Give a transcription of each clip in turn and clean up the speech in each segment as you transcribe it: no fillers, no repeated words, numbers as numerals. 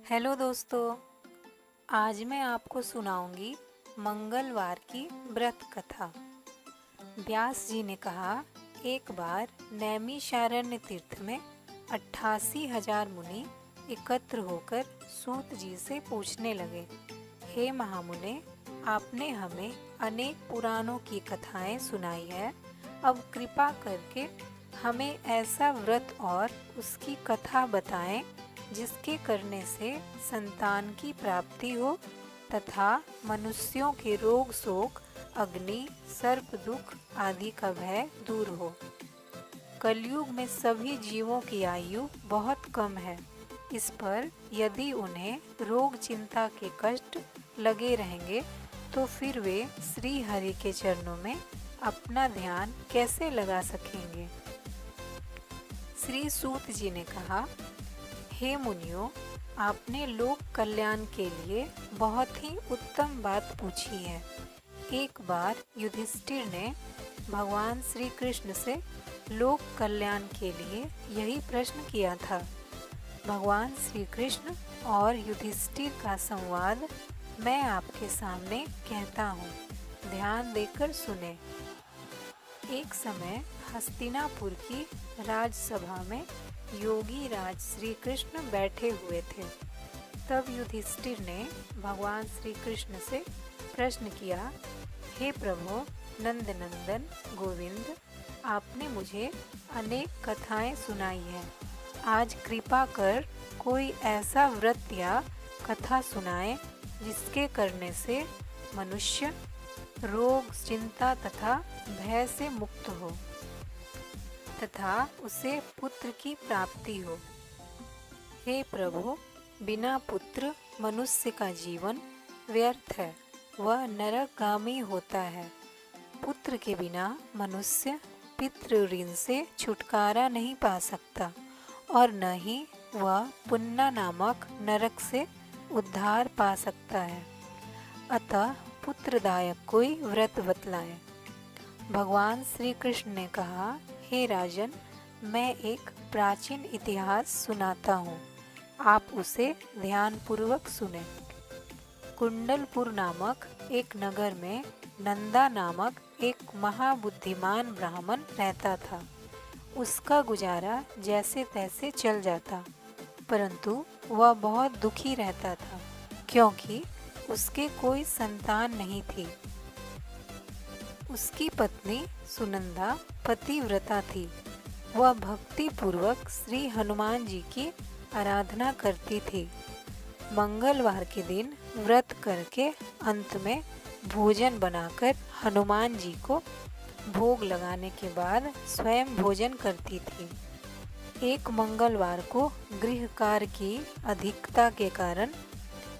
Hello दोस्तों, आज मैं आपको सुनाऊंगी मंगलवार की व्रत कथा। व्यास जी ने कहा, एक बार नैमिषारण्य तीर्थ में 88,000 मुनि एकत्र होकर सूत जी से पूछने लगे, हे महामुने, आपने हमें अनेक पुराणों की कथाएं सुनाई है। अब कृपा करके हमें ऐसा व्रत और उसकी कथा बताएं जिसके करने से संतान की प्राप्ति हो तथा मनुष्यों के रोग शोक, अग्नि, सर्प दुख आदि का भय दूर हो। कलयुग में सभी जीवों की आयु बहुत कम है। इस पर यदि उन्हें रोग चिंता के कष्ट लगे रहेंगे तो फिर वे श्री हरि के चरणों में अपना ध्यान कैसे लगा सकेंगे। श्री सूत जी ने कहा, हे मुनियों, आपने लोक कल्याण के लिए बहुत ही उत्तम बात पूछी है। एक बार युधिष्ठिर ने भगवान श्री कृष्ण से लोक कल्याण के लिए यही प्रश्न किया था। भगवान श्री कृष्ण और युधिष्ठिर का संवाद मैं आपके सामने कहता हूँ, ध्यान देकर सुने। एक समय हस्तिनापुर की राजसभा में योगी राज श्री कृष्ण बैठे हुए थे। तब युधिष्ठिर ने भगवान श्री कृष्ण से प्रश्न किया, हे प्रभु नंद नंदन गोविंद, आपने मुझे अनेक कथाएं सुनाई हैं। आज कृपा कर कोई ऐसा व्रत या कथा सुनाए जिसके करने से मनुष्य रोग, चिंता तथा भय से मुक्त हो तथा उसे पुत्र की प्राप्ति हो। हे प्रभु, बिना पुत्र मनुष्य का जीवन व्यर्थ है, वह नरकगामी होता है। पुत्र के बिना मनुष्य पितृ ऋण से छुटकारा नहीं पा सकता और न ही वह पुण्य नामक नरक से उद्धार पा सकता है। अतः पुत्रदायक कोई व्रत बतलाएं। भगवान श्री कृष्ण ने कहा, हे राजन, मैं एक प्राचीन इतिहास सुनाता हूँ, आप उसे ध्यानपूर्वक सुने। कुंडलपुर नामक एक नगर में नंदा नामक एक महाबुद्धिमान ब्राह्मण रहता था। उसका गुजारा जैसे तैसे चल जाता, परंतु वह बहुत दुखी रहता था क्योंकि उसके कोई संतान नहीं थी। उसकी पत्नी सुनंदा पतिव्रता थी। वह भक्ति पूर्वक श्री हनुमान जी की आराधना करती थी। मंगलवार के दिन व्रत करके अंत में भोजन बनाकर हनुमान जी को भोग लगाने के बाद स्वयं भोजन करती थी। एक मंगलवार को गृह कार्य की अधिकता के कारण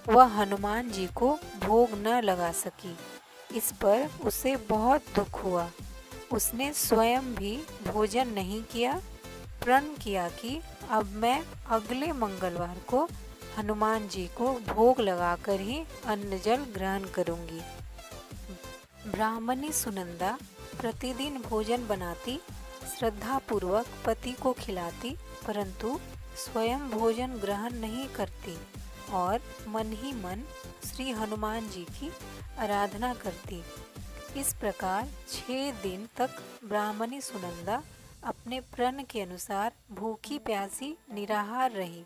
वह हनुमान जी को भोग न लगा सकी। इस पर उसे बहुत दुख हुआ। उसने स्वयं भी भोजन नहीं किया। प्रण किया कि अब मैं अगले मंगलवार को हनुमान जी को भोग लगाकर ही अन्न जल ग्रहण करूंगी। ब्राह्मणी सुनंदा प्रतिदिन भोजन बनाती, श्रद्धापूर्वक पति को खिलाती, परंतु स्वयं भोजन ग्रहण नहीं करती और मन ही मन श्री हनुमान जी की आराधना करती। इस प्रकार 6 दिन तक ब्राह्मणी सुनंदा अपने प्रण के अनुसार भूखी प्यासी निराहार रही,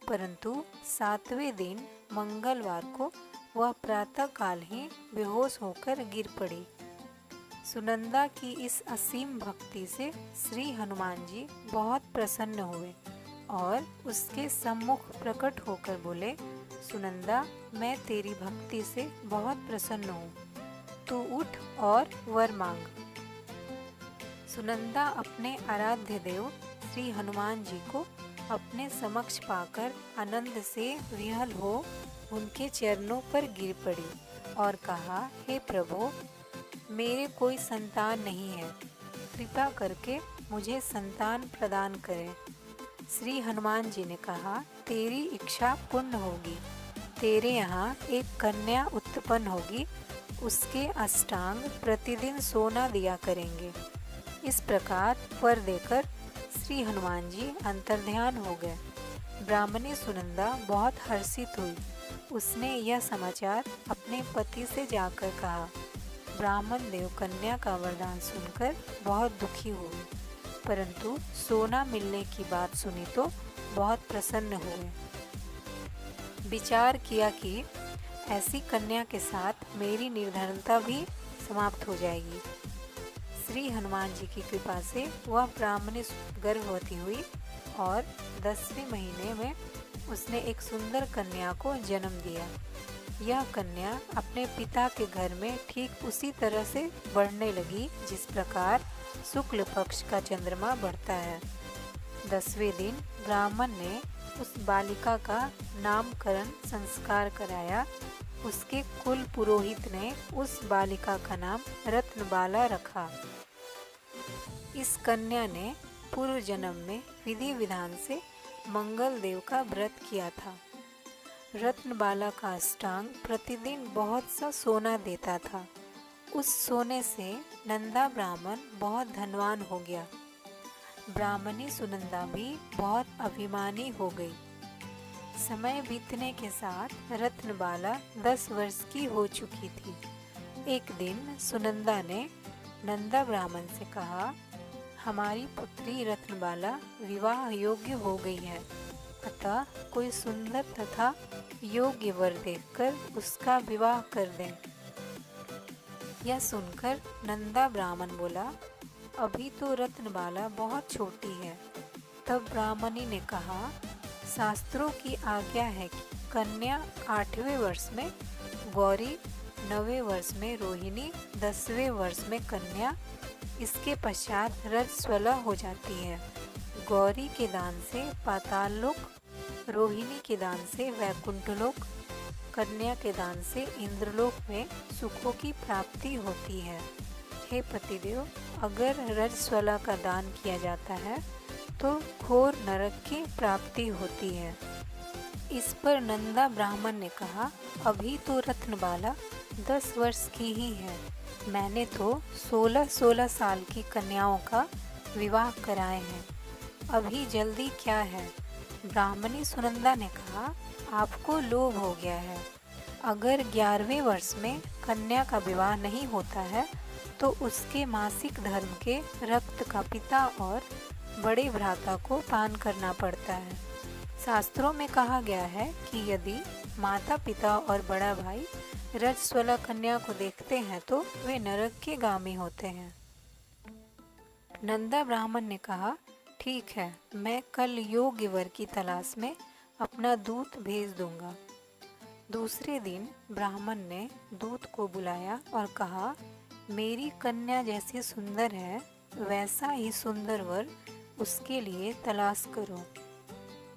परंतु 7वें दिन मंगलवार को वह प्रातः काल ही बेहोश होकर गिर पड़ी। सुनंदा की इस असीम भक्ति से श्री हनुमान जी बहुत प्रसन्न हुए और उसके सम्मुख प्रकट होकर बोले, सुनंदा, मैं तेरी भक्ति से बहुत प्रसन्न हूँ, तू उठ और वर मांग। सुनंदा अपने आराध्य देव श्री हनुमान जी को अपने समक्ष पाकर आनंद से विह्वल हो उनके चरणों पर गिर पड़ी और कहा, हे प्रभु, मेरे कोई संतान नहीं है, कृपा करके मुझे संतान प्रदान करें। श्री हनुमान जी ने कहा, तेरी इच्छा पूर्ण होगी, तेरे यहाँ एक कन्या उत्पन्न होगी, उसके अष्टांग प्रतिदिन सोना दिया करेंगे। इस प्रकार वर देकर श्री हनुमान जी अंतर्ध्यान हो गए। ब्राह्मणी सुनंदा बहुत हर्षित हुई। उसने यह समाचार अपने पति से जाकर कहा। ब्राह्मण देव कन्या का वरदान सुनकर बहुत दुखी हुए, परंतु सोना मिलने की बात सुनी तो बहुत प्रसन्न हुए। विचार किया कि ऐसी कन्या के साथ मेरी निर्धनता भी समाप्त हो जाएगी। श्री हनुमान जी की कृपा से वह ब्राह्मणी गर्भवती हुई और 10वें महीने में उसने एक सुंदर कन्या को जन्म दिया। यह कन्या अपने पिता के घर में ठीक उसी तरह से बढ़ने लगी जिस प्रकार शुक्ल पक्ष का चंद्रमा बढ़ता है। 10वें दिन ब्राह्मण ने उस बालिका का नामकरण संस्कार कराया। उसके कुल पुरोहित ने उस बालिका का नाम रत्नबाला रखा। इस कन्या ने पूर्व जन्म में विधि विधान से मंगल देव का व्रत किया था। रत्नबाला का अष्टांग प्रतिदिन बहुत सा सोना देता था। उस सोने से नंदा ब्राह्मण बहुत धनवान हो गया। ब्राह्मणी सुनंदा भी बहुत अभिमानी हो गई। समय बीतने के साथ रत्नबाला 10 वर्ष की हो चुकी थी। एक दिन सुनंदा ने नंदा ब्राह्मण से कहा, हमारी पुत्री रत्नबाला विवाह योग्य हो गई है, अतः कोई सुंदर तथा योग्य वर देखकर उसका विवाह कर दें। यह सुनकर नंदा ब्राह्मण बोला, अभी तो रत्नबाला बहुत छोटी है। तब ब्राह्मणी ने कहा, शास्त्रों की आज्ञा है कि कन्या 8वें वर्ष में गौरी, 9वें वर्ष में रोहिणी, 10वें वर्ष में कन्या, इसके पश्चात रजस्वला हो जाती है। गौरी के दान से पाताल लोक, रोहिणी के दान से वैकुंठ लोक, कन्या के दान से इंद्रलोक में सुखों की प्राप्ति होती है। हे पतिदेव, अगर रजस्वला का दान किया जाता है तो घोर नरक की प्राप्ति होती है। इस पर नंदा ब्राह्मण ने कहा, अभी तो रत्नबाला 10 वर्ष की ही है। मैंने तो 16-16 साल की कन्याओं का विवाह कराए हैं, अभी जल्दी क्या है। ब्राह्मणी सुनंदा ने कहा, आपको लोभ हो गया है। अगर 11वें वर्ष में कन्या का विवाह नहीं होता है तो उसके मासिक धर्म के रक्त का पिता और बड़े भ्राता को पान करना पड़ता है। शास्त्रों में कहा गया है कि यदि माता पिता और बड़ा भाई रजस्वला कन्या को देखते हैं तो वे नरक के गामी होते हैं। नंदा ब्राह्मण ने कहा, ठीक है, मैं कल योग्य वर की तलाश में अपना दूत भेज दूंगा। दूसरे दिन ब्राह्मण ने दूत को बुलाया और कहा, मेरी कन्या जैसी सुंदर है वैसा ही सुंदर वर उसके लिए तलाश करो।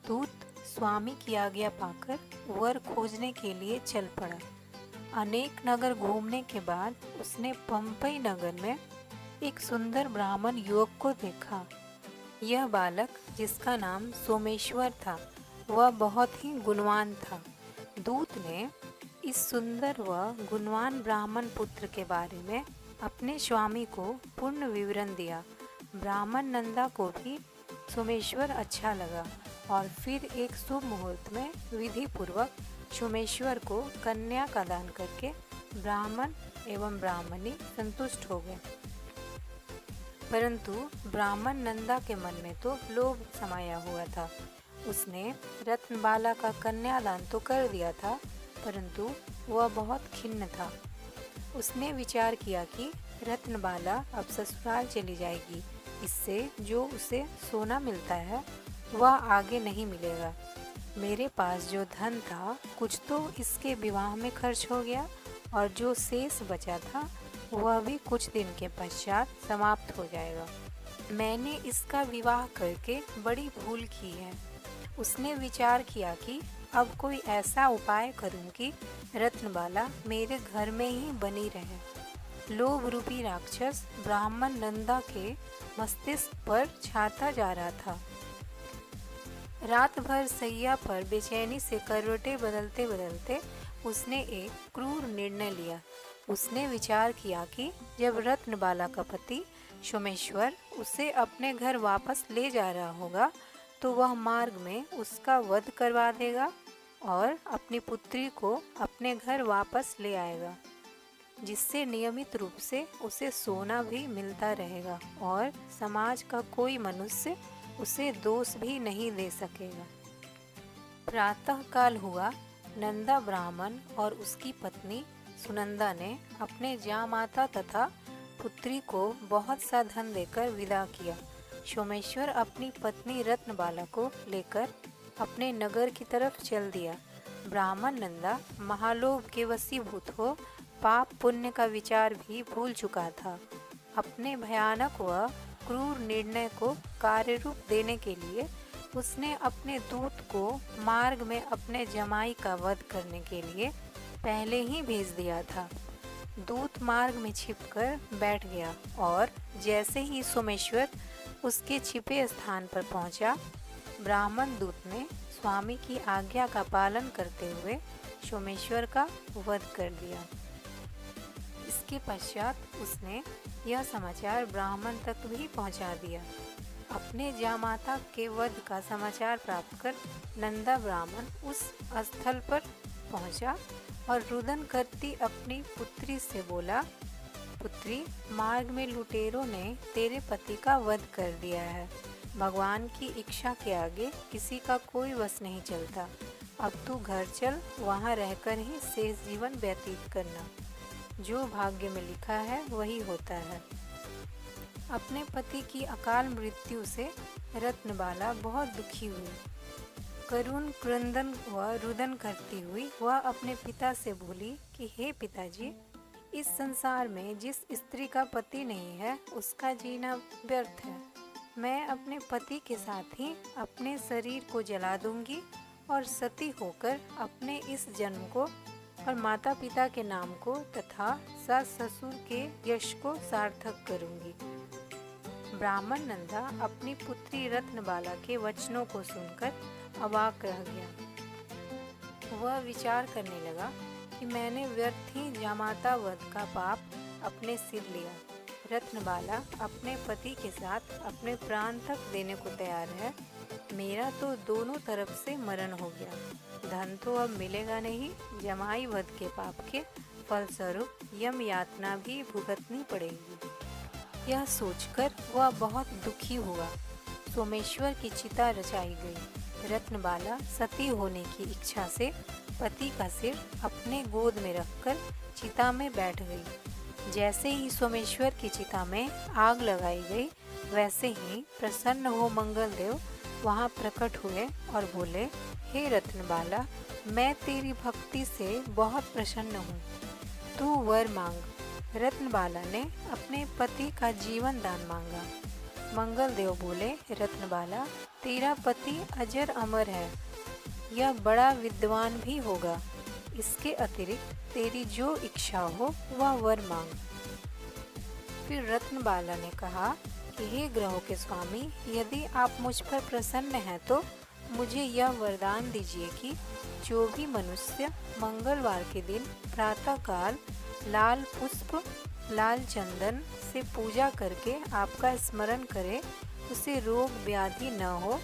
दूत स्वामी की आज्ञा पाकर वर खोजने के लिए चल पड़ा। अनेक नगर घूमने के बाद उसने पंपई नगर में एक सुंदर ब्राह्मण युवक को देखा। यह बालक, जिसका नाम सोमेश्वर था, वह बहुत ही गुणवान था। दूत ने इस सुंदर व गुणवान ब्राह्मण पुत्र के बारे में अपने स्वामी को पूर्ण विवरण दिया। ब्राह्मण नंदा को भी सोमेश्वर अच्छा लगा और फिर एक शुभ मुहूर्त में विधि पूर्वक सोमेश्वर को कन्या का दान करके ब्राह्मण एवं ब्राह्मणी संतुष्ट हो गए। परंतु ब्राह्मण नंदा के मन में तो लोभ समाया हुआ था। उसने रत्नबाला का कन्यादान तो कर दिया था, परंतु वह बहुत खिन्न था। उसने विचार किया कि रत्नबाला अब ससुराल चली जाएगी, इससे जो उसे सोना मिलता है वह आगे नहीं मिलेगा। मेरे पास जो धन था कुछ तो इसके विवाह में खर्च हो गया और जो शेष बचा था वह भी कुछ दिन के पश्चात समाप्त हो जाएगा। मैंने इसका विवाह करके बड़ी भूल की है। उसने विचार किया कि अब कोई ऐसा उपाय करूं कि रत्नबाला मेरे घर में ही बनी रहे। लोभ रूपी राक्षस ब्राह्मण नंदा के मस्तिष्क पर छाता जा रहा था। रात भर सैया पर बेचैनी से करवटें बदलते बदलते उसने एक क्रूर निर्णय लिया। उसने विचार किया कि जब रत्नबाला का पति सोमेश्वर उसे अपने घर वापस ले जा रहा होगा तो वह मार्ग में उसका वध करवा देगा और अपनी पुत्री को अपने घर वापस ले आएगा, जिससे नियमित रूप से उसे सोना भी मिलता रहेगा और समाज का कोई मनुष्य उसे दोष भी नहीं दे सकेगा। प्रातः काल हुआ। नंदा ब्राह्मण और उसकी पत्नी सुनंदा ने अपने जामाता तथा पुत्री को बहुत सा धन देकर विदा किया। सोमेश्वर अपनी पत्नी रत्नबाला को लेकर अपने नगर की तरफ चल दिया। ब्राह्मण नंदा महालोभ के वशीभूत हो पाप पुण्य का विचार भी भूल चुका था। अपने भयानक व क्रूर निर्णय को कार्यरूप देने के लिए उसने अपने दूत को मार्ग में अपने जमाई का वध करने के लिए पहले ही भेज दिया था। दूत मार्ग में छिपकर बैठ गया और जैसे ही सोमेश्वर उसके छिपे स्थान पर पहुंचा, ब्राह्मण दूत ने स्वामी की आज्ञा का पालन करते हुए सोमेश्वर का वध कर दिया। इसके पश्चात उसने यह समाचार ब्राह्मण तक भी पहुंचा दिया। अपने जामाता के वध का समाचार प्राप्त कर नंदा ब्राह्मण उस स्थल पर पहुंचा और रुदन करती अपनी पुत्री से बोला, पुत्री, मार्ग में लुटेरों ने तेरे पति का वध कर दिया है। भगवान की इच्छा के आगे किसी का कोई वश नहीं चलता। अब तू घर चल, वहाँ रहकर ही शेष जीवन व्यतीत करना। जो भाग्य में लिखा है वही होता है। अपने पति की अकाल मृत्यु से रत्नबाला बहुत दुखी हुई। करुण क्रंदन व रुदन करती हुई वह अपने पिता से बोली कि हे पिताजी, इस संसार में जिस स्त्री का पति नहीं है उसका जीना व्यर्थ है। मैं अपने पति के साथ ही अपने शरीर को जला दूंगी और सती होकर अपने इस जन्म को और माता पिता के नाम को तथा सास ससुर के यश को सार्थक करूंगी। ब्राह्मण नंदा अपनी पुत्री रत्नबाला के वचनों को सुनकर अवाक रह गया। वह विचार करने लगा कि मैंने व्यर्थ ही जामाता वध का पाप अपने सिर लिया। रत्नबाला अपने पति के साथ अपने प्राण तक देने को तैयार है। मेरा तो दोनों तरफ से मरण हो गया। धन तो अब मिलेगा नहीं, जमाई वध के पाप के फलस्वरूप यम यातना भी भुगतनी पड़ेगी। यह सोचकर वह बहुत दुखी हुआ। सोमेश्वर की चिता रचाई गई। रत्नबाला सती होने की इच्छा से पति का सिर अपने गोद में रखकर चिता में बैठ गई। जैसे ही सोमेश्वर की चिता में आग लगाई गई, वैसे ही प्रसन्न हो मंगलदेव वहां प्रकट हुए और बोले, हे रत्नबाला, मैं तेरी भक्ति से बहुत प्रसन्न हूँ, तू वर मांग। रत्नबाला ने अपने पति का जीवन दान मांगा। मंगलदेव बोले, रत्नबाला, तेरा पति अजर अमर है, यह बड़ा विद्वान भी होगा। इसके अतिरिक्त तेरी जो इच्छा हो वह वर मांग। फिर रत्नबाला ने कहा कि हे ग्रहों के स्वामी, यदि आप मुझ पर प्रसन्न हैं तो मुझे यह वरदान दीजिए कि जो भी मनुष्य मंगलवार के दिन प्रातःकाल लाल पुष्प, लाल चंदन से पूजा करके आपका स्मरण करे, उसे रोग व्याधि न हो,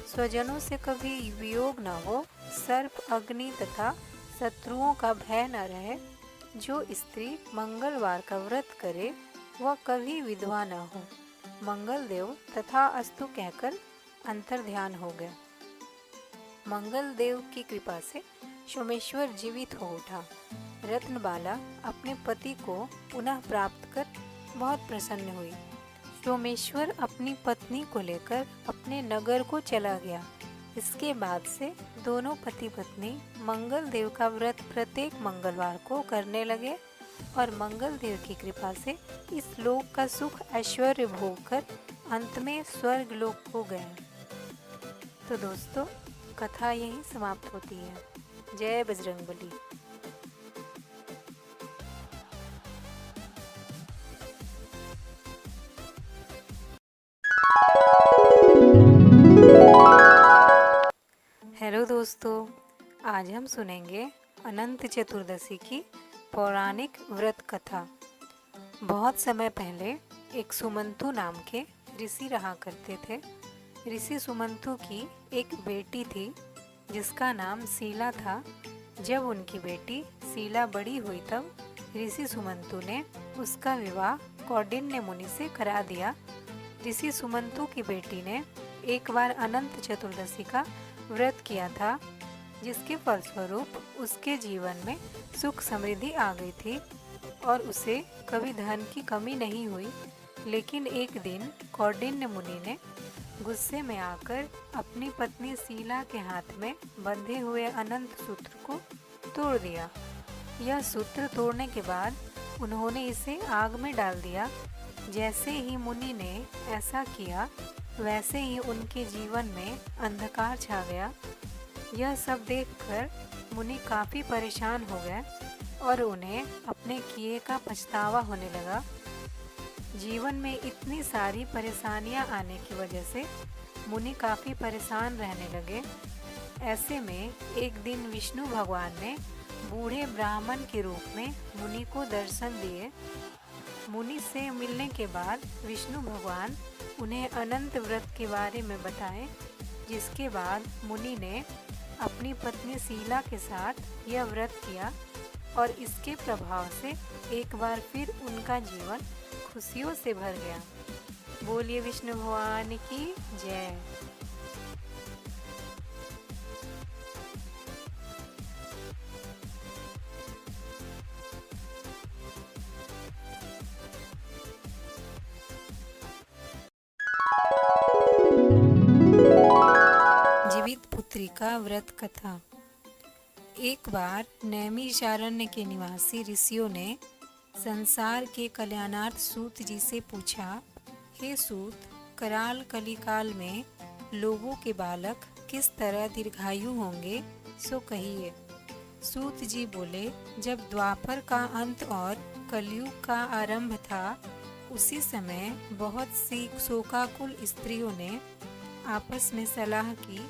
स्वजनों से कभी वियोग न हो, सर्प, अग्नि तथा शत्रुओं का भय न रहे। जो स्त्री मंगलवार का व्रत करे वह कभी विधवा न हो। मंगलदेव तथा अस्तु कहकर अंतर्ध्यान हो गया। मंगलदेव की कृपा से सोमेश्वर जीवित हो उठा। रत्नबाला अपने पति को पुनः प्राप्त कर बहुत प्रसन्न हुई। सोमेश्वर अपनी पत्नी को लेकर अपने नगर को चला गया। इसके बाद से दोनों पति पत्नी मंगलदेव का व्रत प्रत्येक मंगलवार को करने लगे और मंगलदेव की कृपा से इस लोक का सुख ऐश्वर्य भोग कर अंत में स्वर्ग लोक को गए। तो दोस्तों, कथा यहीं समाप्त होती है। जय बजरंगबली। हेलो दोस्तों, आज हम सुनेंगे अनंत चतुर्दशी की पौराणिक व्रत कथा। बहुत समय पहले एक सुमंतु नाम के ऋषि रहा करते थे। ऋषि सुमंतु की एक बेटी थी जिसका नाम शीला था। जब उनकी बेटी शीला बड़ी हुई तब ऋषि सुमंतु ने उसका विवाह कौंडिन्य मुनि से करा दिया। ऋषि सुमंतु की बेटी ने एक बार अनंत चतुर्दशी का व्रत किया था, जिसके फलस्वरूप उसके जीवन में सुख समृद्धि आ गई थी और उसे कभी धन की कमी नहीं हुई। लेकिन एक दिन कौंडिन्य मुनि ने गुस्से में आकर अपनी पत्नी शीला के हाथ में बंधे हुए अनंत सूत्र को तोड़ दिया। यह सूत्र तोड़ने के बाद उन्होंने इसे आग में डाल दिया। जैसे ही मुनि ने ऐसा किया, वैसे ही उनके जीवन में अंधकार छा गया। यह सब देखकर मुनि काफ़ी परेशान हो गए और उन्हें अपने किए का पछतावा होने लगा। जीवन में इतनी सारी परेशानियां आने की वजह से मुनि काफ़ी परेशान रहने लगे। ऐसे में एक दिन विष्णु भगवान ने बूढ़े ब्राह्मण के रूप में मुनि को दर्शन दिए। मुनि से मिलने के बाद विष्णु भगवान उन्हें अनंत व्रत के बारे में बताए, जिसके बाद मुनि ने अपनी पत्नी शीला के साथ यह व्रत किया और इसके प्रभाव से एक बार फिर उनका जीवन खुशियों से भर गया। बोलिए विष्णु भगवान की जय। जीवित पुत्री का व्रत कथा। एक बार नैमिषारण्य के निवासी ऋषियों ने संसार के कल्याणार्थ सूत जी से पूछा, हे सूत, कराल कलिकाल में लोगों के बालक किस तरह दीर्घायु होंगे, सो कहिए। सूत जी बोले, जब द्वापर का अंत और कलयुग का आरंभ था, उसी समय बहुत सी शोकाकुल स्त्रियों ने आपस में सलाह की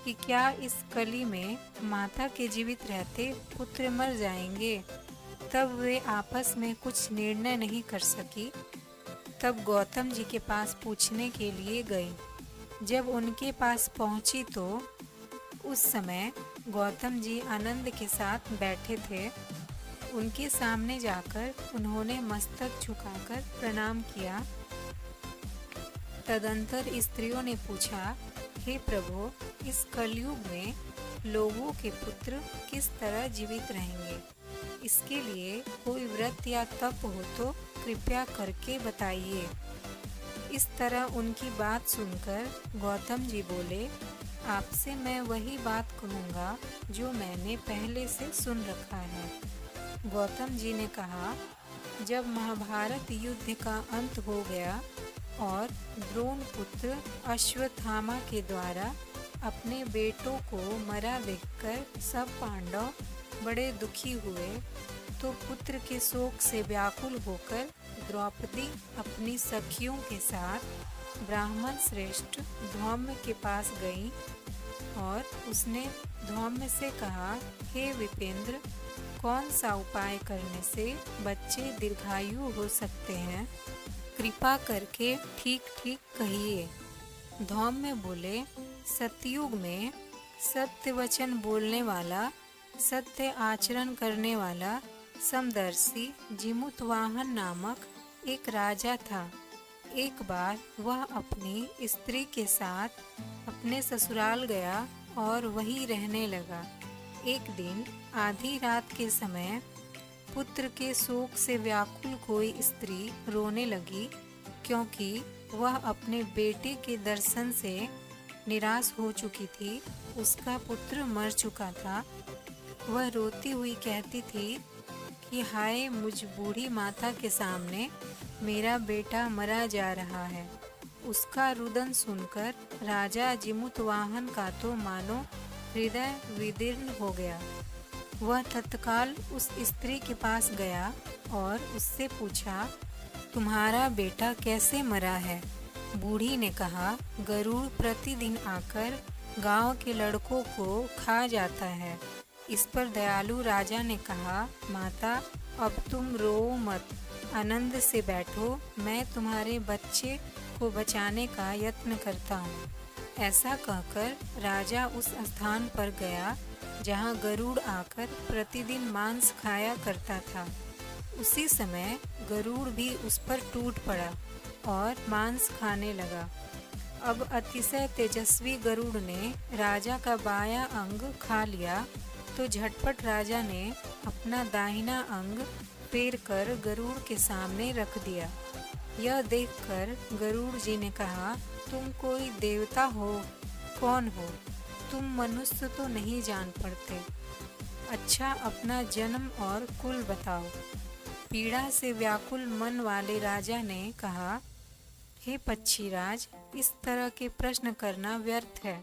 कि क्या इस कली में माता के जीवित रहते पुत्र मर जाएंगे। तब वे आपस में कुछ निर्णय नहीं कर सकी। तब गौतम जी के पास पूछने के लिए गई। जब उनके पास पहुंची तो उस समय गौतम जी आनंद के साथ बैठे थे। उनके सामने जाकर उन्होंने मस्तक झुकाकर प्रणाम किया। तदंतर स्त्रियों ने पूछा, हे प्रभु, इस कलयुग में लोगों के पुत्र किस तरह जीवित रहेंगे? इसके लिए कोई व्रत या तप हो तो कृपया करके बताइए। इस तरह उनकी बात सुनकर गौतम जी बोले, आपसे मैं वही बात कहूँगा जो मैंने पहले से सुन रखा है। गौतम जी ने कहा, जब महाभारत युद्ध का अंत हो गया और द्रोण पुत्र अश्वत्थामा के द्वारा अपने बेटों को मरा देखकर सब पांडव बड़े दुखी हुए, तो पुत्र के शोक से व्याकुल होकर द्रौपदी अपनी सखियों के साथ ब्राह्मण श्रेष्ठ धौम्य के पास गई और उसने धौम्य से कहा, हे विपेंद्र, कौन सा उपाय करने से बच्चे दीर्घायु हो सकते हैं? कृपा करके ठीक ठीक कहिए। धौम्य बोले, सतयुग में सत्य वचन बोलने वाला, सत्य आचरण करने वाला समदर्शी जिमुतवाहन नामक एक राजा था। एक बार वह अपनी स्त्री के साथ अपने ससुराल गया और वहीं रहने लगा। एक दिन आधी रात के समय पुत्र के शोक से व्याकुल कोई स्त्री रोने लगी, क्योंकि वह अपने बेटे के दर्शन से निराश हो चुकी थी। उसका पुत्र मर चुका था। वह रोती हुई कहती थी कि हाय, मुझ बूढ़ी माता के सामने मेरा बेटा मरा जा रहा है। उसका रुदन सुनकर राजा जिमुतवाहन का तो मानो हृदय विदीर्ण हो गया। वह तत्काल उस स्त्री के पास गया और उससे पूछा, तुम्हारा बेटा कैसे मरा है? बूढ़ी ने कहा, गरुड़ प्रतिदिन आकर गांव के लड़कों को खा जाता है। इस पर दयालु राजा ने कहा, माता, अब तुम रो मत, आनंद से बैठो, मैं तुम्हारे बच्चे को बचाने का यत्न करता हूँ। ऐसा कहकर राजा उस स्थान पर गया जहाँ गरुड़ आकर प्रतिदिन मांस खाया करता था। उसी समय गरुड़ भी उस पर टूट पड़ा और मांस खाने लगा। अब अतिशय तेजस्वी गरुड़ ने राजा का बायां अंग खा लिया तो झटपट राजा ने अपना दाहिना अंग फेर कर गरुड़ के सामने रख दिया। यह देखकर गरुड़ जी ने कहा, तुम कोई देवता हो? कौन हो तुम? मनुष्य तो नहीं जान पड़ते। अच्छा, अपना जन्म और कुल बताओ। पीड़ा से व्याकुल मन वाले राजा ने कहा, हे पक्षीराज, इस तरह के प्रश्न करना व्यर्थ है।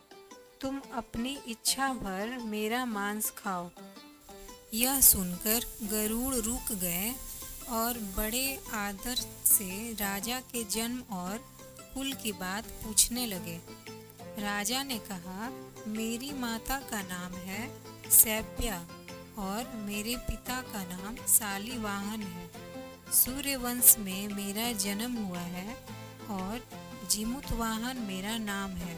तुम अपनी इच्छा भर मेरा मांस खाओ। यह सुनकर गरुड़ रुक गए और बड़े आदर से राजा के जन्म और कुल की बात पूछने लगे। राजा ने कहा, मेरी माता का नाम है सैप्या और मेरे पिता का नाम शालिवाहन है। सूर्यवंश में मेरा जन्म हुआ है और जीमूतवाहन मेरा नाम है।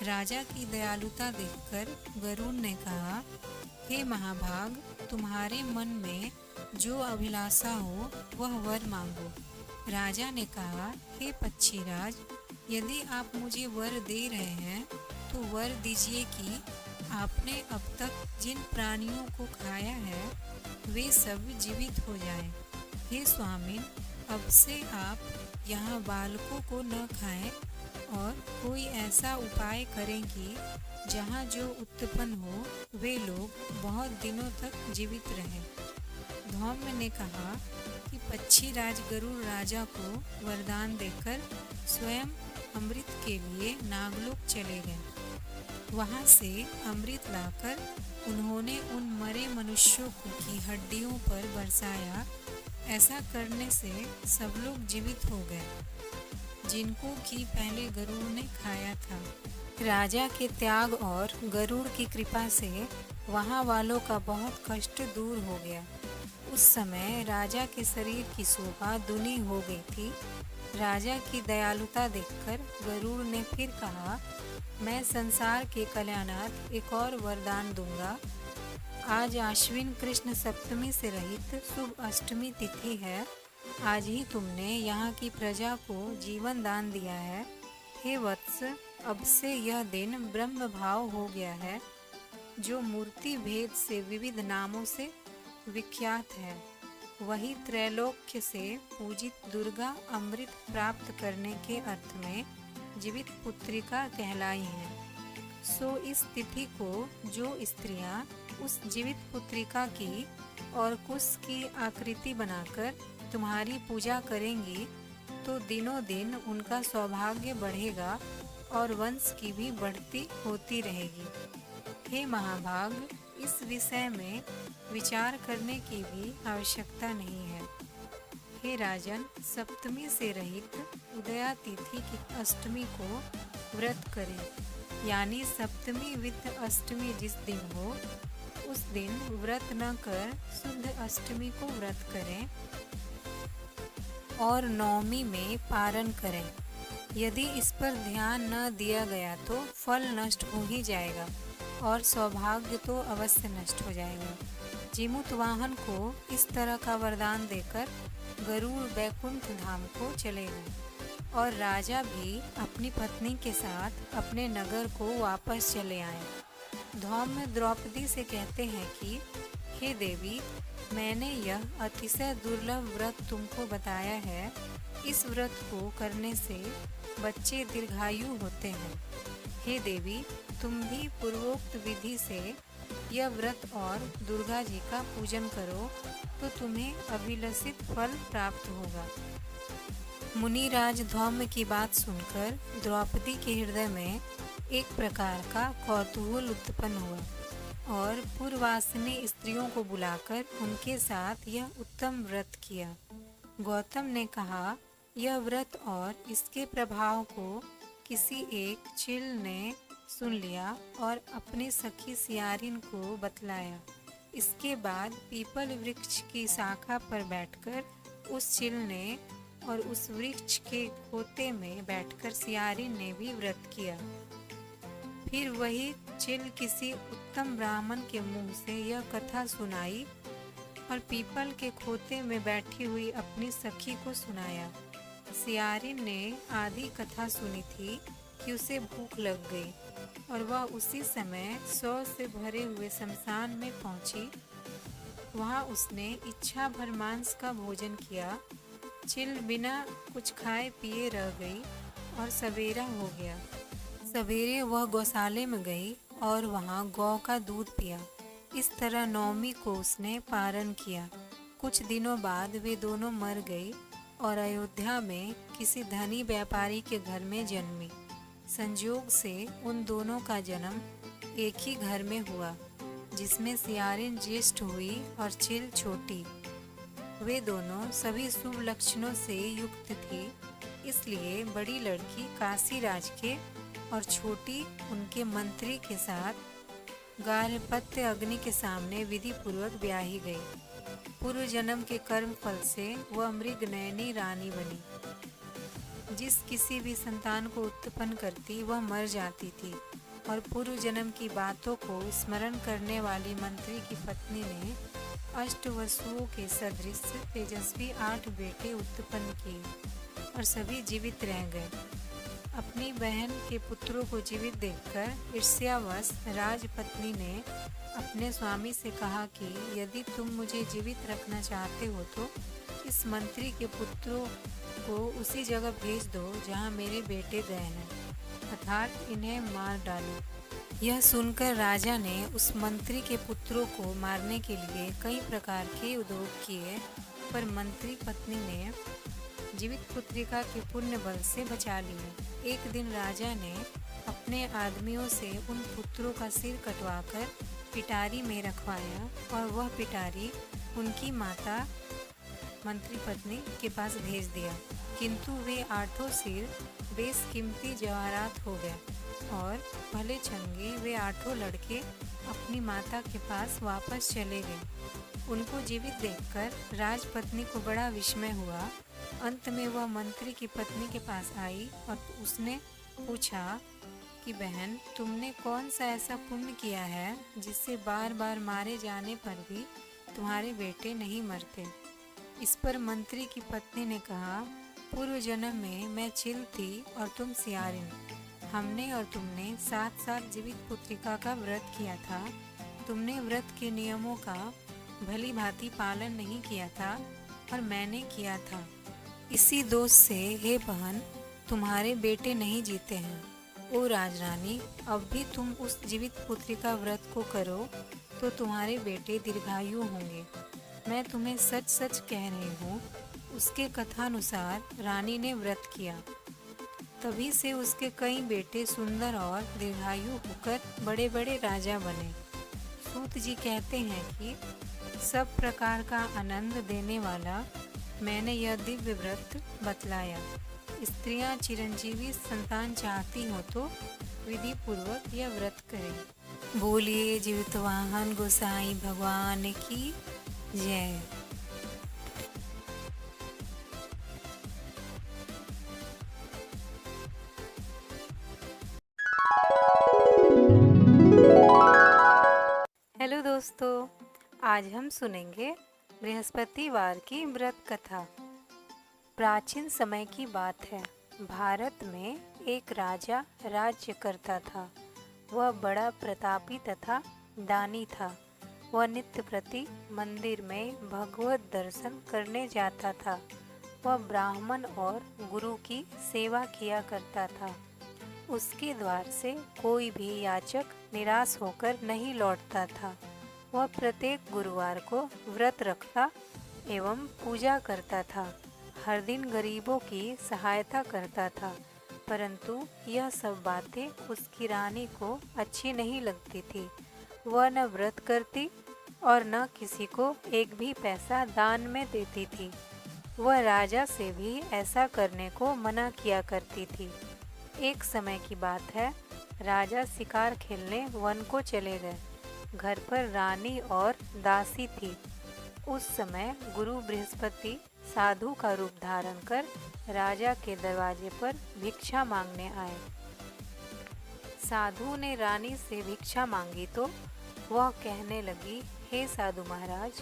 राजा की दयालुता देखकर गरुड़ ने कहा, हे महाभाग, तुम्हारे मन में जो अभिलाषा हो वह वर मांगो। राजा ने कहा, हे पक्षीराज, यदि आप मुझे वर दे रहे हैं तो वर दीजिए कि आपने अब तक जिन प्राणियों को खाया है वे सब जीवित हो जाएं। हे स्वामिन, अब से आप यहाँ बालकों को न खाएं और कोई ऐसा उपाय करें कि जहाँ जो उत्पन्न हो वे लोग बहुत दिनों तक जीवित रहें। धौम्य ने कहा कि पक्षीराज गरुड़ राजा को वरदान देकर स्वयं अमृत के लिए नागलोक चले गए। वहाँ से अमृत लाकर उन्होंने उन मरे मनुष्यों की हड्डियों पर बरसाया। ऐसा करने से सब लोग जीवित हो गए जिनको कि पहले गरुड़ ने खाया था। राजा के त्याग और गरुड़ की कृपा से वहाँ वालों का बहुत कष्ट दूर हो गया। उस समय राजा के शरीर की शोभा दूनी हो गई थी। राजा की दयालुता देखकर गरुड़ ने फिर कहा, मैं संसार के कल्याणार्थ एक और वरदान दूंगा। आज आश्विन कृष्ण सप्तमी से रहित शुभ अष्टमी तिथि है। आज ही तुमने यहाँ की प्रजा को जीवन दान दिया है। हे वत्स, अब से यह दिन ब्रह्म भाव हो गया है, जो मूर्ति भेद से विविध नामों से विख्यात है। वही त्रैलोक्य से पूजित दुर्गा अमृत प्राप्त करने के अर्थ में जीवित पुत्रिका कहलाई है। सो इस तिथि को जो स्त्रियां उस जीवित पुत्रिका की और कुश की आकृति बनाकर तुम्हारी पूजा करेंगी तो दिनों दिन उनका सौभाग्य बढ़ेगा और वंश की भी बढ़ती होती रहेगी। हे महाभाग, इस विषय में विचार करने की भी आवश्यकता नहीं है। हे राजन, सप्तमी से रहित उदया तिथि की अष्टमी को व्रत करें। यानी सप्तमी विद अष्टमी जिस दिन हो उस दिन व्रत न कर शुद्ध अष्टमी को व्रत करें और नवमी में पारण करें। यदि इस पर ध्यान न दिया गया तो फल नष्ट हो ही जाएगा और सौभाग्य तो अवश्य नष्ट हो जाएगा। जीमूतवाहन को इस तरह का वरदान देकर गरुड़ वैकुंठ धाम को चले गए और राजा भी अपनी पत्नी के साथ अपने नगर को वापस चले आए। धौम्य द्रौपदी से कहते हैं कि हे देवी, मैंने यह अतिशय दुर्लभ व्रत तुमको बताया है। इस व्रत को करने से बच्चे दीर्घायु होते हैं। हे देवी, तुम भी पूर्वोक्त विधि से यह व्रत और दुर्गा जी का पूजन करो तो तुम्हें अभिलषित फल प्राप्त होगा। मुनिराज धौम्य की बात सुनकर द्रौपदी के हृदय में एक प्रकार का कौतूहल उत्पन्न हुआ और पूर्ववासिनी स्त्रियों को बुलाकर उनके साथ यह उत्तम व्रत किया। गौतम ने कहा, यह व्रत और इसके प्रभाव को किसी एक चील ने सुन लिया और अपनी सखी सियारिन को बतलाया। इसके बाद पीपल वृक्ष की शाखा पर बैठकर उस चील ने और उस वृक्ष के खोते में बैठकर सियारिन ने भी व्रत किया। फिर वही चिल किसी उत्तम ब्राह्मण के मुंह से यह कथा सुनाई और पीपल के खोते में बैठी हुई अपनी सखी को सुनाया। सियारिन ने आधी कथा सुनी थी कि उसे भूख लग गई और वह उसी समय 100 से भरे हुए शमशान में पहुंची। वहां उसने इच्छा भर मांस का भोजन किया। चिल बिना कुछ खाए पिए रह गई और सवेरा हो गया। सवेरे वह गौशाले में गई और वहां गौ का दूध पिया। इस तरह नौमी को उसने पारण किया। कुछ दिनों बाद वे दोनों मर गई और अयोध्या में किसी धनी व्यापारी के घर में जन्मी। संयोग से उन दोनों का जन्म एक ही घर में हुआ, जिसमें सियारिन ज्येष्ठ हुई और चिल छोटी। वे दोनों सभी शुभ लक्षणों से युक्त थी, इसलिए बड़ी लड़की काशी राज के और छोटी उनके मंत्री के साथ गार्हपत्य अग्नि के सामने विधि पूर्वक ब्याही गई। पूर्व जन्म के कर्म फल से वह मृगनयनी रानी बनी। जिस किसी भी संतान को उत्पन्न करती वह मर जाती थी और पूर्व जन्म की बातों को स्मरण करने वाली मंत्री की पत्नी ने अष्टवसुओं के सदृश तेजस्वी 8 बेटे उत्पन्न किए और सभी जीवित रह गए। अपनी बहन के पुत्रों को जीवित देखकर ईर्ष्यावश राजपत्नी ने अपने स्वामी से कहा कि यदि तुम मुझे जीवित रखना चाहते हो तो इस मंत्री के पुत्रों को उसी जगह भेज दो जहां मेरे बेटे गए हैं, अर्थात इन्हें मार डालो। यह सुनकर राजा ने उस मंत्री के पुत्रों को मारने के लिए कई प्रकार के उद्योग किए, पर मंत्री पत्नी ने जीवित पुत्रिका के पुण्य बल से बचा लिया। एक दिन राजा ने अपने आदमियों से उन पुत्रों का सिर कटवाकर पिटारी में रखवाया और वह पिटारी उनकी माता मंत्री पत्नी के पास भेज दिया, किंतु वे 8 सिर बेशकीमती जवाहरात हो गए और भले चंगे वे 8 लड़के अपनी माता के पास वापस चले गए। उनको जीवित देखकर राजपत्नी को बड़ा विस्मय हुआ। अंत में वह मंत्री की पत्नी के पास आई और उसने पूछा कि बहन, तुमने कौन सा ऐसा पुण्य किया है जिससे बार बार मारे जाने पर भी तुम्हारे बेटे नहीं मरते। इस पर मंत्री की पत्नी ने कहा, पूर्व जन्म में मैं चिल थी और तुम सियारिन। हमने और तुमने 7 साल जीवित पुत्रिका का व्रत किया था। तुमने व्रत के नियमों का भली भांति पालन नहीं किया था और मैंने किया था। इसी दोष से हे बहन, तुम्हारे बेटे नहीं जीते हैं। ओ राजरानी, अब भी तुम उस जीवित पुत्रिका व्रत को करो तो तुम्हारे बेटे दीर्घायु होंगे। मैं तुम्हें सच सच कह रही हूँ। उसके कथानुसार रानी ने व्रत किया, तभी से उसके कई बेटे सुंदर और दीर्घायु होकर बड़े बड़े राजा बने। सूत जी कहते हैं कि सब प्रकार का आनंद देने वाला मैंने यह दिव्य व्रत बतलाया। स्त्रियां चिरंजीवी संतान चाहती हो तो विधि पूर्वक यह व्रत करें। बोलिए जीवितवाहन गोसाई भगवान की जय। हेलो दोस्तों, आज हम सुनेंगे बृहस्पतिवार की व्रत कथा। प्राचीन समय की बात है। भारत में एक राजा राज्य करता था। वह बड़ा प्रतापी तथा दानी था। वह नित्य प्रति मंदिर में भगवत दर्शन करने जाता था। वह ब्राह्मण और गुरु की सेवा किया करता था। उसके द्वार से कोई भी याचक निराश होकर नहीं लौटता था। वह प्रत्येक गुरुवार को व्रत रखता एवं पूजा करता था। हर दिन गरीबों की सहायता करता था, परंतु यह सब बातें उसकी रानी को अच्छी नहीं लगती थी। वह न व्रत करती और न किसी को एक भी पैसा दान में देती थी। वह राजा से भी ऐसा करने को मना किया करती थी। एक समय की बात है, राजा शिकार खेलने वन को चले गए। घर पर रानी और दासी थी। उस समय गुरु बृहस्पति साधु का रूप धारण कर राजा के दरवाजे पर भिक्षा मांगने आए। साधु ने रानी से भिक्षा मांगी तो वह कहने लगी, हे साधु महाराज,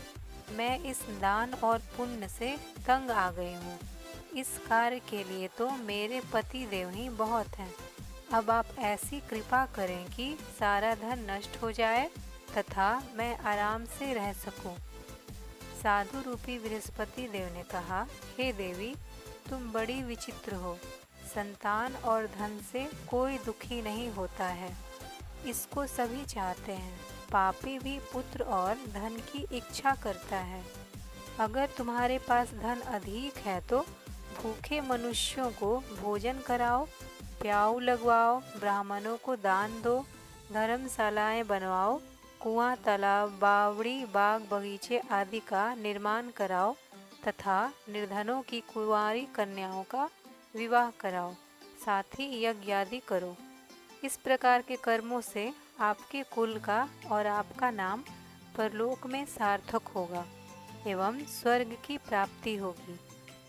मैं इस दान और पुण्य से तंग आ गई हूँ। इस कार्य के लिए तो मेरे पति देव ही बहुत हैं। अब आप ऐसी कृपा करें कि सारा धन नष्ट हो जाए तथा मैं आराम से रह सकूं। साधु रूपी बृहस्पति देव ने कहा, हे देवी, तुम बड़ी विचित्र हो। संतान और धन से कोई दुखी नहीं होता है, इसको सभी चाहते हैं। पापी भी पुत्र और धन की इच्छा करता है। अगर तुम्हारे पास धन अधिक है तो भूखे मनुष्यों को भोजन कराओ, प्याऊ लगवाओ, ब्राह्मणों को दान दो, धर्मशालाएं बनवाओ, कुआं, तालाब, बावड़ी, बाग, बगीचे आदि का निर्माण कराओ तथा निर्धनों की कुंवारी कन्याओं का विवाह कराओ, साथ ही यज्ञ आदि करो। इस प्रकार के कर्मों से आपके कुल का और आपका नाम परलोक में सार्थक होगा एवं स्वर्ग की प्राप्ति होगी।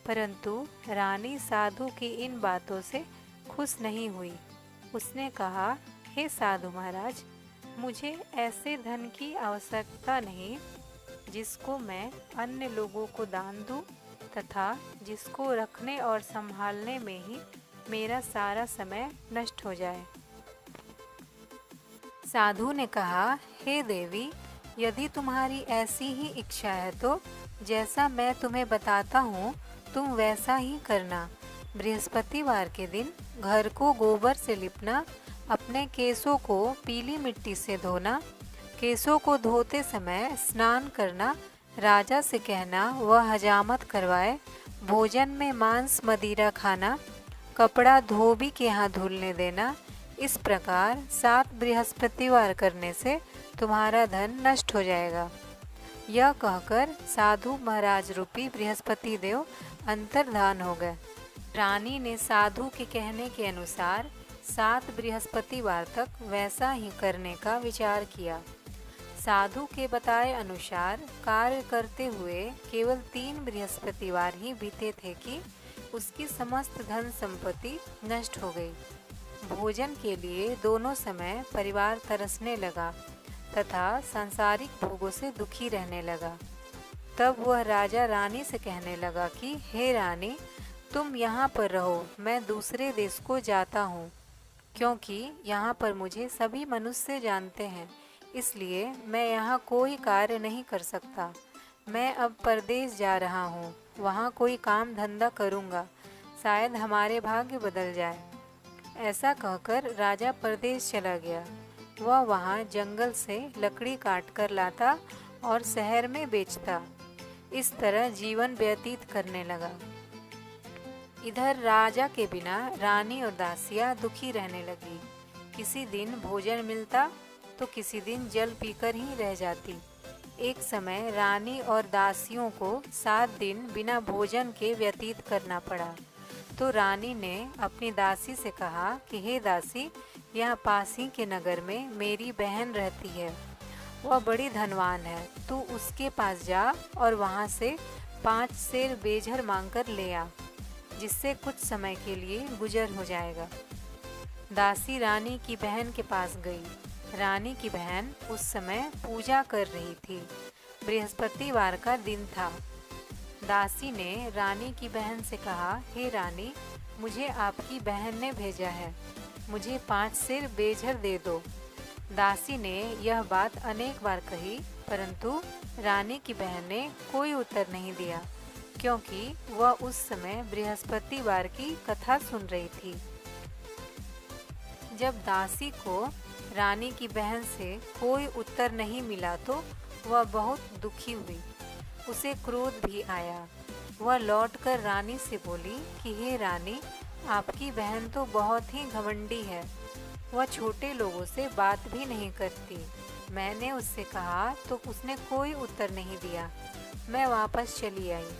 परंतु रानी साधु की इन बातों से खुश नहीं हुई। उसने कहा, हे साधु महाराज, मुझे ऐसे धन की आवश्यकता नहीं जिसको मैं अन्य लोगों को दान दूं तथा जिसको रखने और संभालने में ही मेरा सारा समय नष्ट हो जाए। साधु ने कहा, हे देवी, यदि तुम्हारी ऐसी ही इच्छा है तो जैसा मैं तुम्हें बताता हूँ तुम वैसा ही करना। बृहस्पतिवार के दिन घर को गोबर से लिपना, अपने केसों को पीली मिट्टी से धोना, केसों को धोते समय स्नान करना, राजा से कहना वह हजामत करवाए, भोजन में मांस मदिरा खाना, कपड़ा धोबी के यहाँ धुलने देना। इस प्रकार 7 बृहस्पतिवार करने से तुम्हारा धन नष्ट हो जाएगा। यह कहकर साधु महाराज रूपी बृहस्पति देव अंतर्धान हो गए। रानी ने साधु के कहने के अनुसार 7 बृहस्पतिवार तक वैसा ही करने का विचार किया। साधु के बताए अनुसार कार्य करते हुए केवल 3 बृहस्पतिवार ही बीते थे कि उसकी समस्त धन संपत्ति नष्ट हो गई। भोजन के लिए दोनों समय परिवार तरसने लगा तथा सांसारिक भोगों से दुखी रहने लगा। तब वह राजा रानी से कहने लगा कि हे रानी, तुम यहाँ पर रहो, मैं दूसरे देश को जाता हूँ, क्योंकि यहाँ पर मुझे सभी मनुष्य जानते हैं, इसलिए मैं यहाँ कोई कार्य नहीं कर सकता। मैं अब परदेश जा रहा हूँ, वहाँ कोई काम धंधा करूँगा, शायद हमारे भाग्य बदल जाए। ऐसा कहकर राजा परदेश चला गया। वह वहाँ जंगल से लकड़ी काट कर लाता और शहर में बेचता। इस तरह जीवन व्यतीत करने लगा। इधर राजा के बिना रानी और दासियाँ दुखी रहने लगी। किसी दिन भोजन मिलता तो किसी दिन जल पीकर ही रह जाती। एक समय रानी और दासियों को 7 दिन बिना भोजन के व्यतीत करना पड़ा। तो रानी ने अपनी दासी से कहा कि हे दासी, यहाँ पास ही के नगर में मेरी बहन रहती है, वह बड़ी धनवान है, तू उसके पास जा और वहाँ से 5 सेर बेझर मांगकर ले आ, जिससे कुछ समय के लिए गुजर हो जाएगा। दासी रानी की बहन के पास गई। रानी की बहन उस समय पूजा कर रही थी। बृहस्पतिवार का दिन था। दासी ने रानी की बहन से कहा, हे रानी, मुझे आपकी बहन ने भेजा है, मुझे 5 सेर बेझर दे दो। दासी ने यह बात अनेक बार कही, परंतु रानी की बहन ने कोई उत्तर नहीं दिया, क्योंकि वह उस समय बृहस्पतिवार की कथा सुन रही थी। जब दासी को रानी की बहन से कोई उत्तर नहीं मिला तो वह बहुत दुखी हुई। उसे क्रोध भी आया। वह लौटकर रानी से बोली कि हे रानी, आपकी बहन तो बहुत ही घमंडी है, वह छोटे लोगों से बात भी नहीं करती। मैंने उससे कहा तो उसने कोई उत्तर नहीं दिया। मैं वापस चली आई।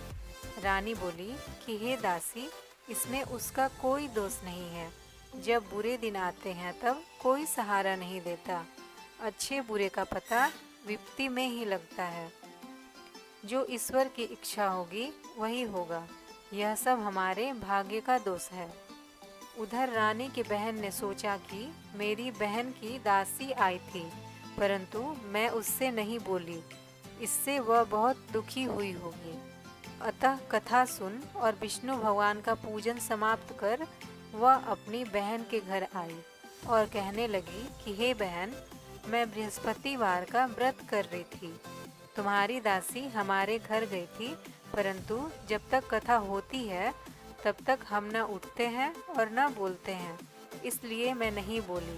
रानी बोली कि हे दासी, इसमें उसका कोई दोष नहीं है। जब बुरे दिन आते हैं तब कोई सहारा नहीं देता। अच्छे बुरे का पता विपत्ति में ही लगता है। जो ईश्वर की इच्छा होगी वही होगा। यह सब हमारे भाग्य का दोष है। उधर रानी की बहन ने सोचा कि मेरी बहन की दासी आई थी, परंतु मैं उससे नहीं बोली, इससे वह बहुत दुखी हुई होगी। अतः कथा सुन और विष्णु भगवान का पूजन समाप्त कर वह अपनी बहन के घर आई और कहने लगी कि हे बहन, मैं बृहस्पतिवार का व्रत कर रही थी। तुम्हारी दासी हमारे घर गई थी, परंतु जब तक कथा होती है तब तक हम न उठते हैं और न बोलते हैं, इसलिए मैं नहीं बोली।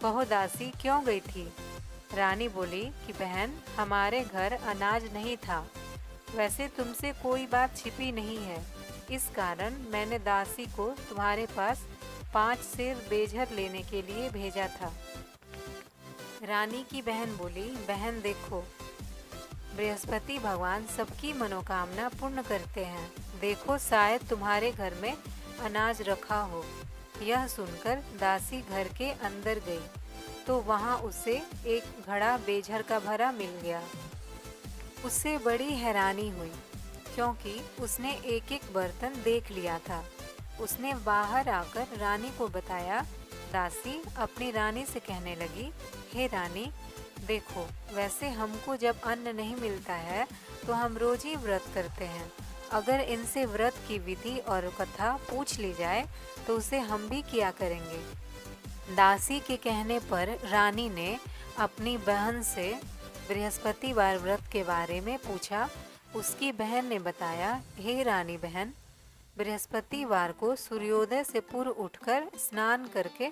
कहो दासी क्यों गई थी? रानी बोली कि बहन, हमारे घर अनाज नहीं था। वैसे तुमसे कोई बात छिपी नहीं है, इस कारण मैंने दासी को तुम्हारे पास 5 सेर बेझर लेने के लिए भेजा था। रानी की बहन बोली, बहन देखो, बृहस्पति भगवान सबकी मनोकामना पूर्ण करते हैं। देखो शायद तुम्हारे घर में अनाज रखा हो। यह सुनकर दासी घर के अंदर गई तो वहां उसे एक घड़ा बेझर का भरा मिल गया। उससे बड़ी हैरानी हुई, क्योंकि उसने एक एक बर्तन देख लिया था। उसने बाहर आकर रानी को बताया। दासी अपनी रानी से कहने लगी, हे रानी, देखो, वैसे हमको जब अन्न नहीं मिलता है तो हम रोज ही व्रत करते हैं। अगर इनसे व्रत की विधि और कथा पूछ ली जाए तो उसे हम भी किया करेंगे। दासी के कहने पर रानी ने अपनी बहन से बृहस्पतिवार व्रत के बारे में पूछा। उसकी बहन ने बताया, हे रानी बहन, बृहस्पतिवार को सूर्योदय से पूर्व उठकर स्नान करके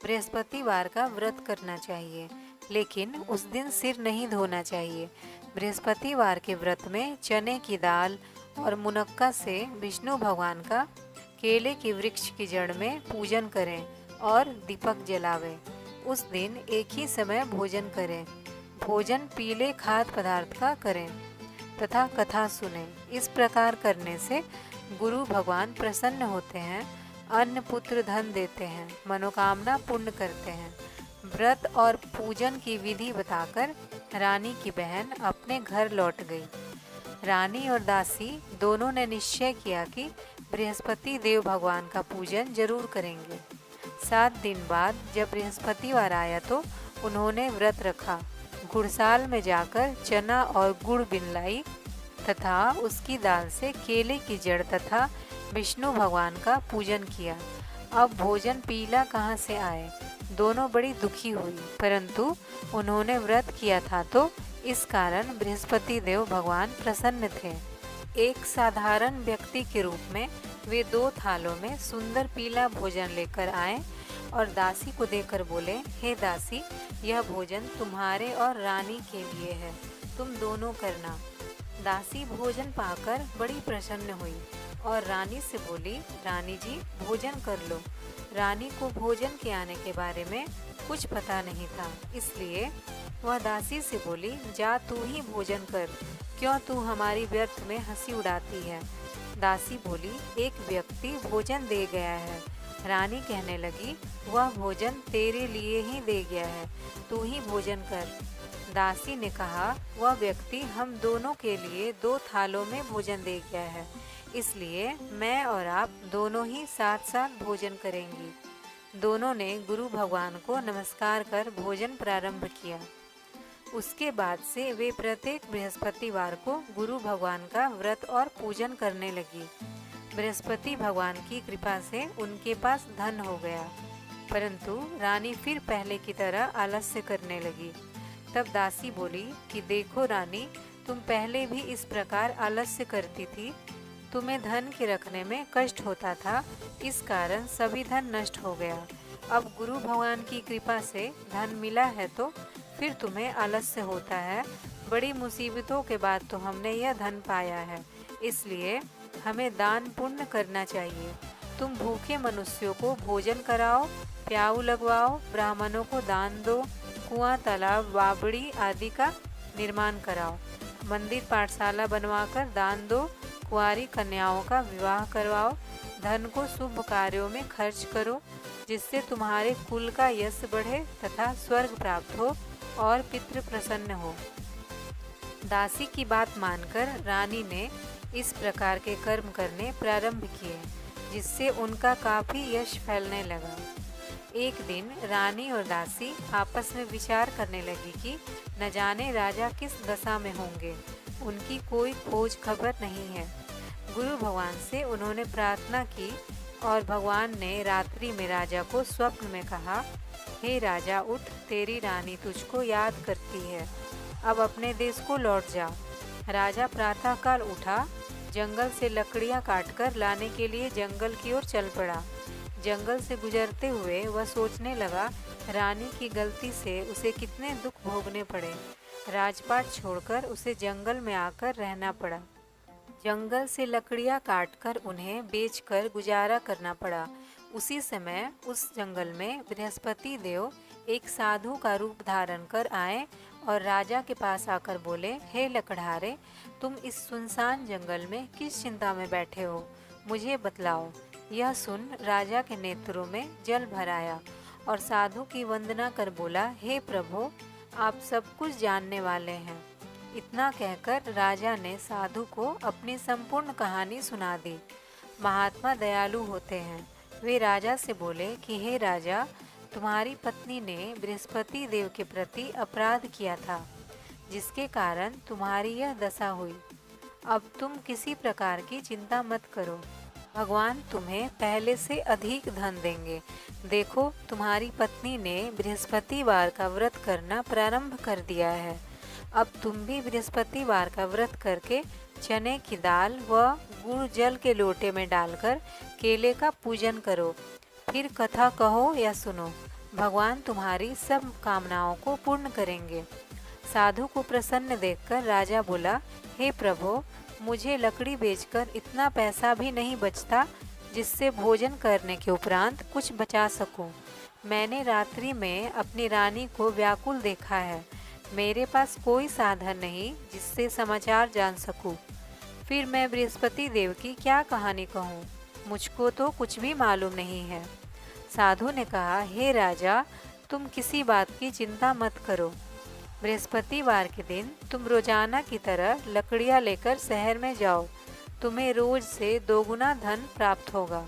बृहस्पतिवार का व्रत करना चाहिए, लेकिन उस दिन सिर नहीं धोना चाहिए। बृहस्पतिवार के व्रत में चने की दाल और मुनक्का से विष्णु भगवान का केले के वृक्ष की जड़ में पूजन करें और दीपक जलावें। उस दिन एक ही समय भोजन करें। भोजन पीले खाद्य पदार्थ का करें तथा कथा सुनें। इस प्रकार करने से गुरु भगवान प्रसन्न होते हैं, अन्न पुत्र धन देते हैं, मनोकामना पूर्ण करते हैं। व्रत और पूजन की विधि बताकर रानी की बहन अपने घर लौट गई। रानी और दासी दोनों ने निश्चय किया कि बृहस्पति देव भगवान का पूजन जरूर करेंगे। 7 दिन बाद जब बृहस्पतिवार आया तो उन्होंने व्रत रखा। गुड़साल में जाकर चना और गुड़ बिनलाई तथा उसकी दाल से केले की जड़ तथा विष्णु भगवान का पूजन किया। अब भोजन पीला कहाँ से आए? दोनों बड़ी दुखी हुई, परंतु उन्होंने व्रत किया था तो इस कारण बृहस्पति देव भगवान प्रसन्न थे। एक साधारण व्यक्ति के रूप में वे 2 थालों में सुंदर पीला भोजन लेकर आए और दासी को देकर बोले, हे दासी, यह भोजन तुम्हारे और रानी के लिए है, तुम दोनों करना। दासी भोजन पाकर बड़ी प्रसन्न हुई और रानी से बोली, रानी जी, भोजन कर लो। रानी को भोजन के आने के बारे में कुछ पता नहीं था, इसलिए वह दासी से बोली, जा तू ही भोजन कर, क्यों तू हमारी व्यर्थ में हंसी उड़ाती है। दासी बोली, एक व्यक्ति भोजन दे गया है। रानी कहने लगी, वह भोजन तेरे लिए ही दे गया है, तू ही भोजन कर। दासी ने कहा, वह व्यक्ति हम दोनों के लिए 2 थालों में भोजन दे गया है, इसलिए मैं और आप दोनों ही साथ साथ भोजन करेंगी। दोनों ने गुरु भगवान को नमस्कार कर भोजन प्रारंभ किया। उसके बाद से वे प्रत्येक बृहस्पतिवार को गुरु भगवान का व्रत और पूजन करने लगी। बृहस्पति भगवान की कृपा से उनके पास धन हो गया, परंतु रानी फिर पहले की तरह आलस्य करने लगी। तब दासी बोली कि देखो रानी, तुम पहले भी इस प्रकार आलस्य करती थी। तुम्हें धन के रखने में कष्ट होता था, इस कारण सभी धन नष्ट हो गया। अब गुरु भगवान की कृपा से धन मिला है तो फिर तुम्हें आलस्य होता है। बड़ी मुसीबतों के बाद तो हमने यह धन पाया है, इसलिए हमें दान पुण्य करना चाहिए। तुम भूखे मनुष्यों को भोजन कराओ, प्याऊ लगवाओ, ब्राह्मणों को दान दो, कुआं, तालाब, बावड़ी आदि का निर्माण कराओ, मंदिर पाठशाला बनवाकर दान दो, कुंवारी कन्याओं का विवाह करवाओ, धन को शुभ कार्यों में खर्च करो, जिससे तुम्हारे कुल का यश बढ़े तथा स्वर्ग प्राप्त हो और पितृ प्रसन्न हो। दासी की बात मानकर रानी ने इस प्रकार के कर्म करने प्रारंभ किए, जिससे उनका काफी यश फैलने लगा। एक दिन रानी और दासी आपस में विचार करने लगी कि न जाने राजा किस दशा में होंगे, उनकी कोई खोज खबर नहीं है। गुरु भगवान से उन्होंने प्रार्थना की और भगवान ने रात्रि में राजा को स्वप्न में कहा, हे राजा उठ, तेरी रानी तुझको याद करती है, अब अपने देश को लौट जा। राजा प्रातःकाल उठा, जंगल से लकड़ियां काटकर लाने के लिए जंगल की ओर चल पड़ा। जंगल से गुजरते हुए वह सोचने लगा, रानी की गलती से उसे कितने दुख भोगने पड़े। राजपाट छोड़कर उसे जंगल में आकर रहना पड़ा। जंगल से लकड़ियां काटकर उन्हें बेचकर गुजारा करना पड़ा। उसी समय उस जंगल में बृहस्पति देव एक साधु का रूप धारण कर आए और राजा के पास आकर बोले, हे लकड़हारे, तुम इस सुनसान जंगल में किस चिंता में बैठे हो, मुझे बतलाओ। यह सुन राजा के नेत्रों में जल भर आया और साधु की वंदना कर बोला, हे प्रभु, आप सब कुछ जानने वाले हैं। इतना कहकर राजा ने साधु को अपनी संपूर्ण कहानी सुना दी। महात्मा दयालु होते हैं। वे राजा से बोले कि हे राजा, तुम्हारी पत्नी ने बृहस्पति देव के प्रति अपराध किया था, जिसके कारण तुम्हारी यह दशा हुई। अब तुम किसी प्रकार की चिंता मत करो, भगवान तुम्हें पहले से अधिक धन देंगे। देखो, तुम्हारी पत्नी ने बृहस्पतिवार का व्रत करना प्रारंभ कर दिया है। अब तुम भी बृहस्पतिवार का व्रत करके चने की दाल व गुड़ जल के लोटे में डालकर केले का पूजन करो। फिर कथा कहो या सुनो, भगवान तुम्हारी सब कामनाओं को पूर्ण करेंगे। साधु को प्रसन्न देखकर राजा बोला, हे प्रभु, मुझे लकड़ी बेचकर इतना पैसा भी नहीं बचता जिससे भोजन करने के उपरांत कुछ बचा सकूं। मैंने रात्रि में अपनी रानी को व्याकुल देखा है। मेरे पास कोई साधन नहीं जिससे समाचार जान सकूं। फिर मैं बृहस्पति देव की क्या कहानी कहूँ, मुझको तो कुछ भी मालूम नहीं है। साधु ने कहा, हे राजा, तुम किसी बात की चिंता मत करो। बृहस्पतिवार के दिन तुम रोजाना की तरह लकड़ियाँ लेकर शहर में जाओ। तुम्हें रोज से दोगुना धन प्राप्त होगा,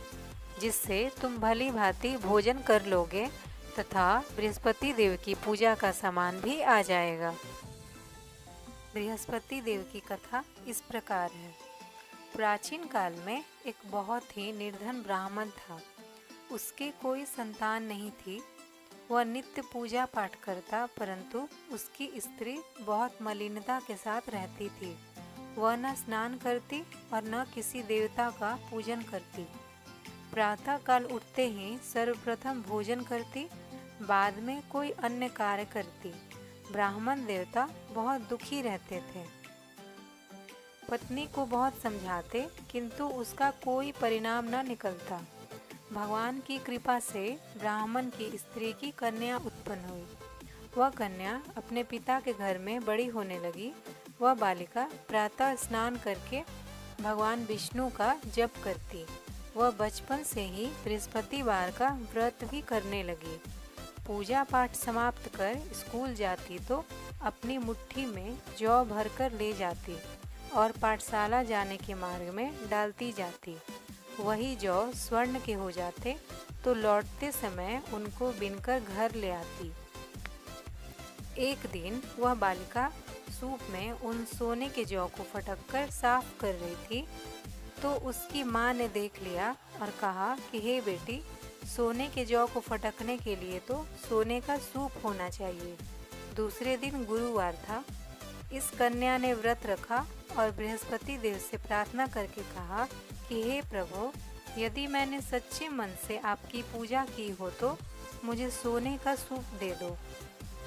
जिससे तुम भली भांति भोजन कर लोगे तथा बृहस्पति देव की पूजा का सामान भी आ जाएगा। बृहस्पति देव की कथा इस प्रकार है। प्राचीन काल में एक बहुत ही निर्धन ब्राह्मण था। उसके कोई संतान नहीं थी। वह नित्य पूजा पाठ करता, परंतु उसकी स्त्री बहुत मलिनता के साथ रहती थी। वह न स्नान करती और न किसी देवता का पूजन करती। प्रातः काल उठते ही सर्वप्रथम भोजन करती, बाद में कोई अन्य कार्य करती। ब्राह्मण देवता बहुत दुखी रहते थे। पत्नी को बहुत समझाते, किंतु उसका कोई परिणाम न निकलता। भगवान की कृपा से ब्राह्मण की स्त्री की कन्या उत्पन्न हुई। वह कन्या अपने पिता के घर में बड़ी होने लगी। वह बालिका प्रातः स्नान करके भगवान विष्णु का जप करती। वह बचपन से ही बृहस्पतिवार का व्रत भी करने लगी। पूजा पाठ समाप्त कर स्कूल जाती तो अपनी मुट्ठी में जौ भरकर ले जाती और पाठशाला जाने के मार्ग में डालती जाती। वही जौ स्वर्ण के हो जाते तो लौटते समय उनको बिनकर घर ले आती। एक दिन वह बालिका सूप में उन सोने के जौ को फटककर साफ कर रही थी, तो उसकी माँ ने देख लिया और कहा कि हे बेटी, सोने के जौ को फटकने के लिए तो सोने का सूप होना चाहिए। दूसरे दिन गुरुवार था। इस कन्या ने व्रत रखा और बृहस्पति देव से प्रार्थना करके कहा कि हे प्रभु, यदि मैंने सच्चे मन से आपकी पूजा की हो तो मुझे सोने का सूप दे दो।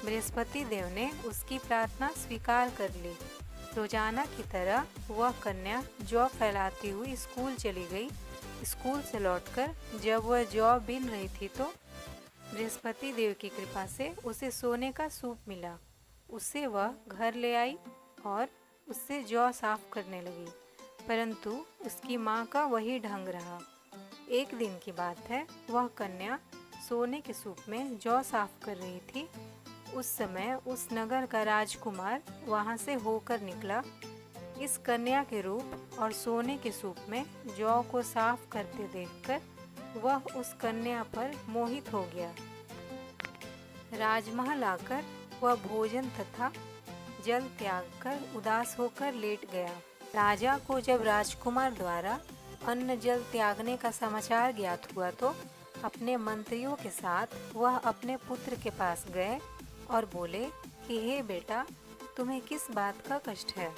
बृहस्पति देव ने उसकी प्रार्थना स्वीकार कर ली। रोजाना की तरह वह कन्या जौ फैलाती हुई स्कूल चली गई। स्कूल से लौटकर जब वह जौ बीन रही थी तो बृहस्पति देव की कृपा से उसे सोने का सूप मिला। उसे वह घर ले आई और उससे जौ साफ करने लगी, परंतु उसकी माँ का वही ढंग रहा। एक दिन की बात है, वह कन्या सोने के सूप में जौ साफ कर रही थी। उस समय उस नगर का राजकुमार वहां से होकर निकला। इस कन्या के रूप और सोने के सूप में जौ को साफ करते देखकर वह उस कन्या पर मोहित हो गया। राजमहल आकर वह भोजन तथा जल त्याग कर उदास होकर लेट गया। राजा को जब राजकुमार द्वारा अन्न जल त्यागने का समाचार ज्ञात हुआ तो अपने मंत्रियों के साथ वह अपने पुत्र के पास गए और बोले कि हे बेटा, तुम्हें किस बात का कष्ट है?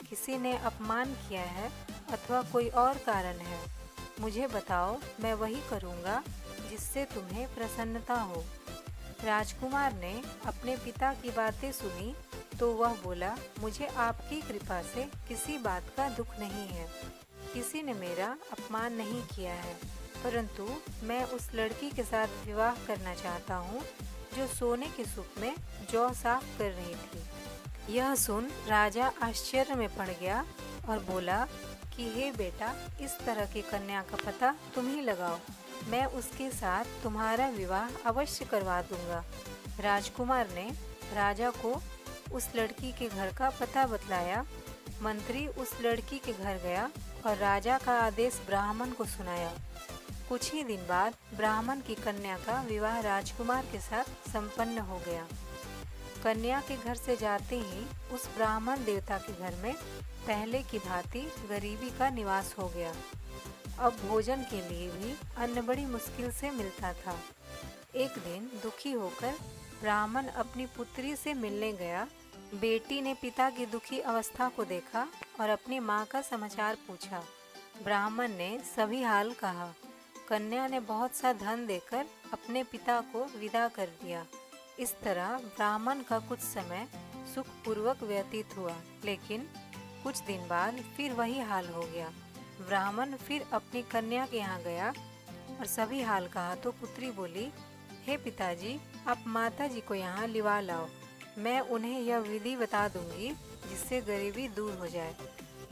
किसी ने अपमान किया है अथवा कोई और कारण है? मुझे बताओ, मैं वही करूँगा जिससे तुम्हें प्रसन्नता हो। राजकुमार ने अपने पिता की बातें सुनी तो वह बोला, मुझे आपकी कृपा से किसी बात का दुख नहीं है। किसी ने मेरा अपमान नहीं किया है, परंतु मैं उस लड़की के साथ विवाह करना चाहता हूँ जो सोने के सूप में जौ साफ कर रही थी। यह सुन राजा आश्चर्य में पड़ गया और बोला कि हे बेटा, इस तरह की कन्या का पता तुम ही लगाओ, मैं उसके साथ तुम्हारा विवाह अवश्य करवा दूंगा। राजकुमार ने राजा को उस लड़की के घर का पता बतलाया। मंत्री उस लड़की के घर गया और राजा का आदेश ब्राह्मण को सुनाया। कुछ ही दिन बाद ब्राह्मण की कन्या का विवाह राजकुमार के साथ संपन्न हो गया। कन्या के घर से जाते ही उस ब्राह्मण देवता के घर में पहले की भांति गरीबी का निवास हो गया। अब भोजन के लिए भी अन्न बड़ी मुश्किल से मिलता था। एक दिन दुखी होकर ब्राह्मण अपनी पुत्री से मिलने गया। बेटी ने पिता की दुखी अवस्था को देखा और अपनी माँ का समाचार पूछा। ब्राह्मण ने सभी हाल कहा। कन्या ने बहुत सा धन देकर अपने पिता को विदा कर दिया। इस तरह ब्राह्मण का कुछ समय सुखपूर्वक व्यतीत हुआ, लेकिन कुछ दिन बाद फिर वही हाल हो गया। ब्राह्मण फिर अपनी कन्या के यहाँ गया और सभी हाल कहा तो पुत्री बोली, हे पिताजी, आप माता जी को यहाँ लिवा लाओ, मैं उन्हें यह विधि बता दूंगी जिससे गरीबी दूर हो जाए।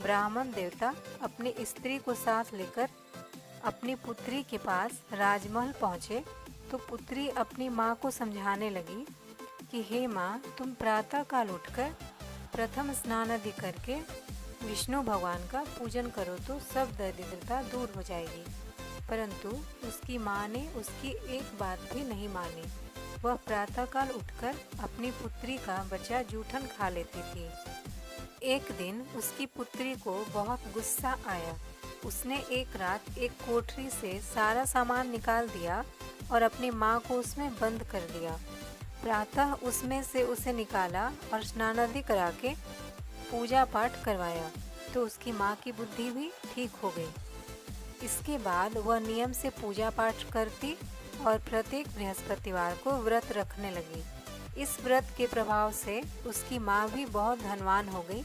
ब्राह्मण देवता अपनी स्त्री को साथ लेकर अपनी पुत्री के पास राजमहल पहुँचे तो पुत्री अपनी माँ को समझाने लगी कि हे माँ, तुम प्रातः काल उठकर प्रथम स्नान आदि करके विष्णु भगवान का पूजन करो तो सब दरिद्रता दूर हो जाएगी। परंतु उसकी माँ ने उसकी एक बात भी नहीं मानी। वह प्रातःकाल उठकर अपनी पुत्री का बचा जूठन खा लेती थी। एक दिन उसकी पुत्री को बहुत गुस्सा आया। उसने एक रात एक कोठरी से सारा सामान निकाल दिया और अपनी माँ को उसमें बंद कर दिया। प्रातः उसमें से उसे निकाला और स्नानादि करा के पूजा पाठ करवाया तो उसकी माँ की बुद्धि भी ठीक हो गई। इसके बाद वह नियम से पूजा पाठ करती और प्रत्येक बृहस्पतिवार को व्रत रखने लगी। इस व्रत के प्रभाव से उसकी माँ भी बहुत धनवान हो गई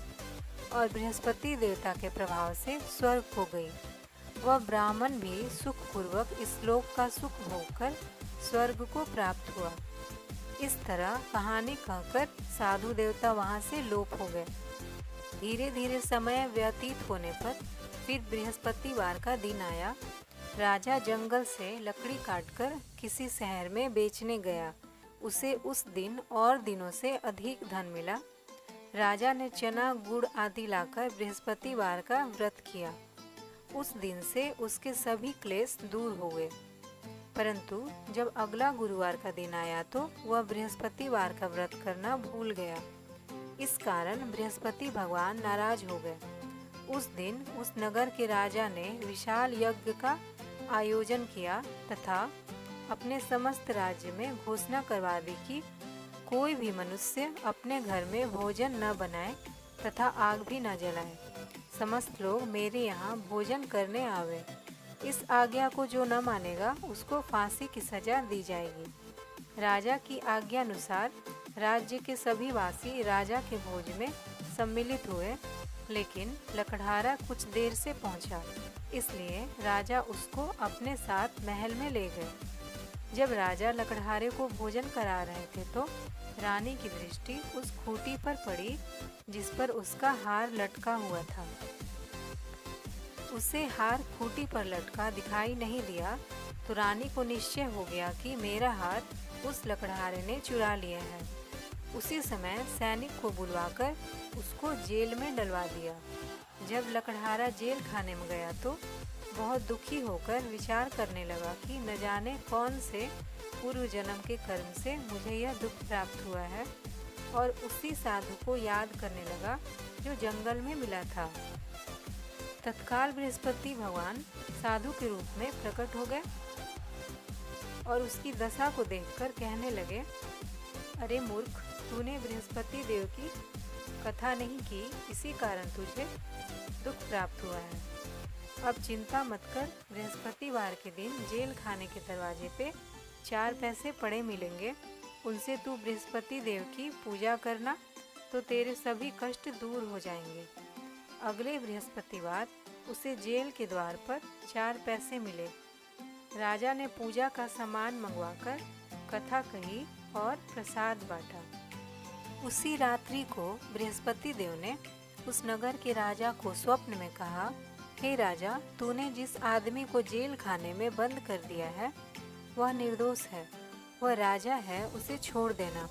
और बृहस्पति देवता के प्रभाव से स्वर्ग हो गई। वह ब्राह्मण भी सुखपूर्वक इस लोक का सुख भोगकर स्वर्ग को प्राप्त हुआ। इस तरह कहानी कहकर साधु देवता वहाँ से लोप हो गए। धीरे धीरे समय व्यतीत होने पर फिर बृहस्पतिवार का दिन आया। राजा जंगल से लकड़ी काटकर किसी शहर में बेचने गया। उसे उस दिन और दिनों से अधिक धन मिला। राजा ने चना गुड़ आदि लाकर बृहस्पतिवार का व्रत किया। उस दिन से उसके सभी क्लेश दूर हो गए। परंतु जब अगला गुरुवार का दिन आया तो वह बृहस्पतिवार का व्रत करना भूल गया। इस कारण बृहस्पति भगवान नाराज हो गए। उस दिन उस नगर के राजा ने विशाल यज्ञ का आयोजन किया तथा अपने समस्त राज्य में घोषणा करवा दी कि कोई भी मनुष्य अपने घर में भोजन न बनाए तथा आग भी न जलाए। समस्त लोग मेरे यहाँ भोजन करने आवे। इस आज्ञा को जो न मानेगा उसको फांसी की सजा दी जाएगी। राजा की आज्ञा अनुसार राज्य के सभी वासी राजा के भोज में सम्मिलित हुए, लेकिन लकड़हारा कुछ देर से पहुंचा, इसलिए राजा उसको अपने साथ महल में ले गए। जब राजा लकड़हारे को भोजन करा रहे थे तो रानी की दृष्टि उस खूंटी पर पड़ी जिस पर उसका हार लटका हुआ था। उसे हार खूंटी पर लटका दिखाई नहीं दिया तो रानी को निश्चय हो गया कि मेरा हार उस लकड़हारे ने चुरा लिया है। उसी समय सैनिक को बुलवाकर उसको जेल में डलवा दिया। जब लकड़हारा जेल खाने में गया तो बहुत दुखी होकर विचार करने लगा कि न जाने कौन से पूर्व जन्म के कर्म से मुझे यह दुख प्राप्त हुआ है, और उसी साधु को याद करने लगा जो जंगल में मिला था। तत्काल बृहस्पति भगवान साधु के रूप में प्रकट हो गए और उसकी दशा को देखकर कहने लगे, अरे मूर्ख, तूने बृहस्पति देव की कथा नहीं की, इसी कारण तुझे दुख प्राप्त हुआ है। अब चिंता मत कर, बृहस्पतिवार के दिन जेल खाने के दरवाजे पे 4 पैसे पड़े मिलेंगे, उनसे तू बृहस्पति देव की पूजा करना तो तेरे सभी कष्ट दूर हो जाएंगे। अगले बृहस्पतिवार उसे जेल के द्वार पर 4 पैसे मिले। राजा ने पूजा का सामान मंगवाकर कथा कही और प्रसाद बांटा। उसी रात्रि को बृहस्पति देव ने उस नगर के राजा को स्वप्न में कहा, हे राजा, तूने जिस आदमी को जेल खाने में बंद कर दिया है वह निर्दोष है, वह राजा है, उसे छोड़ देना।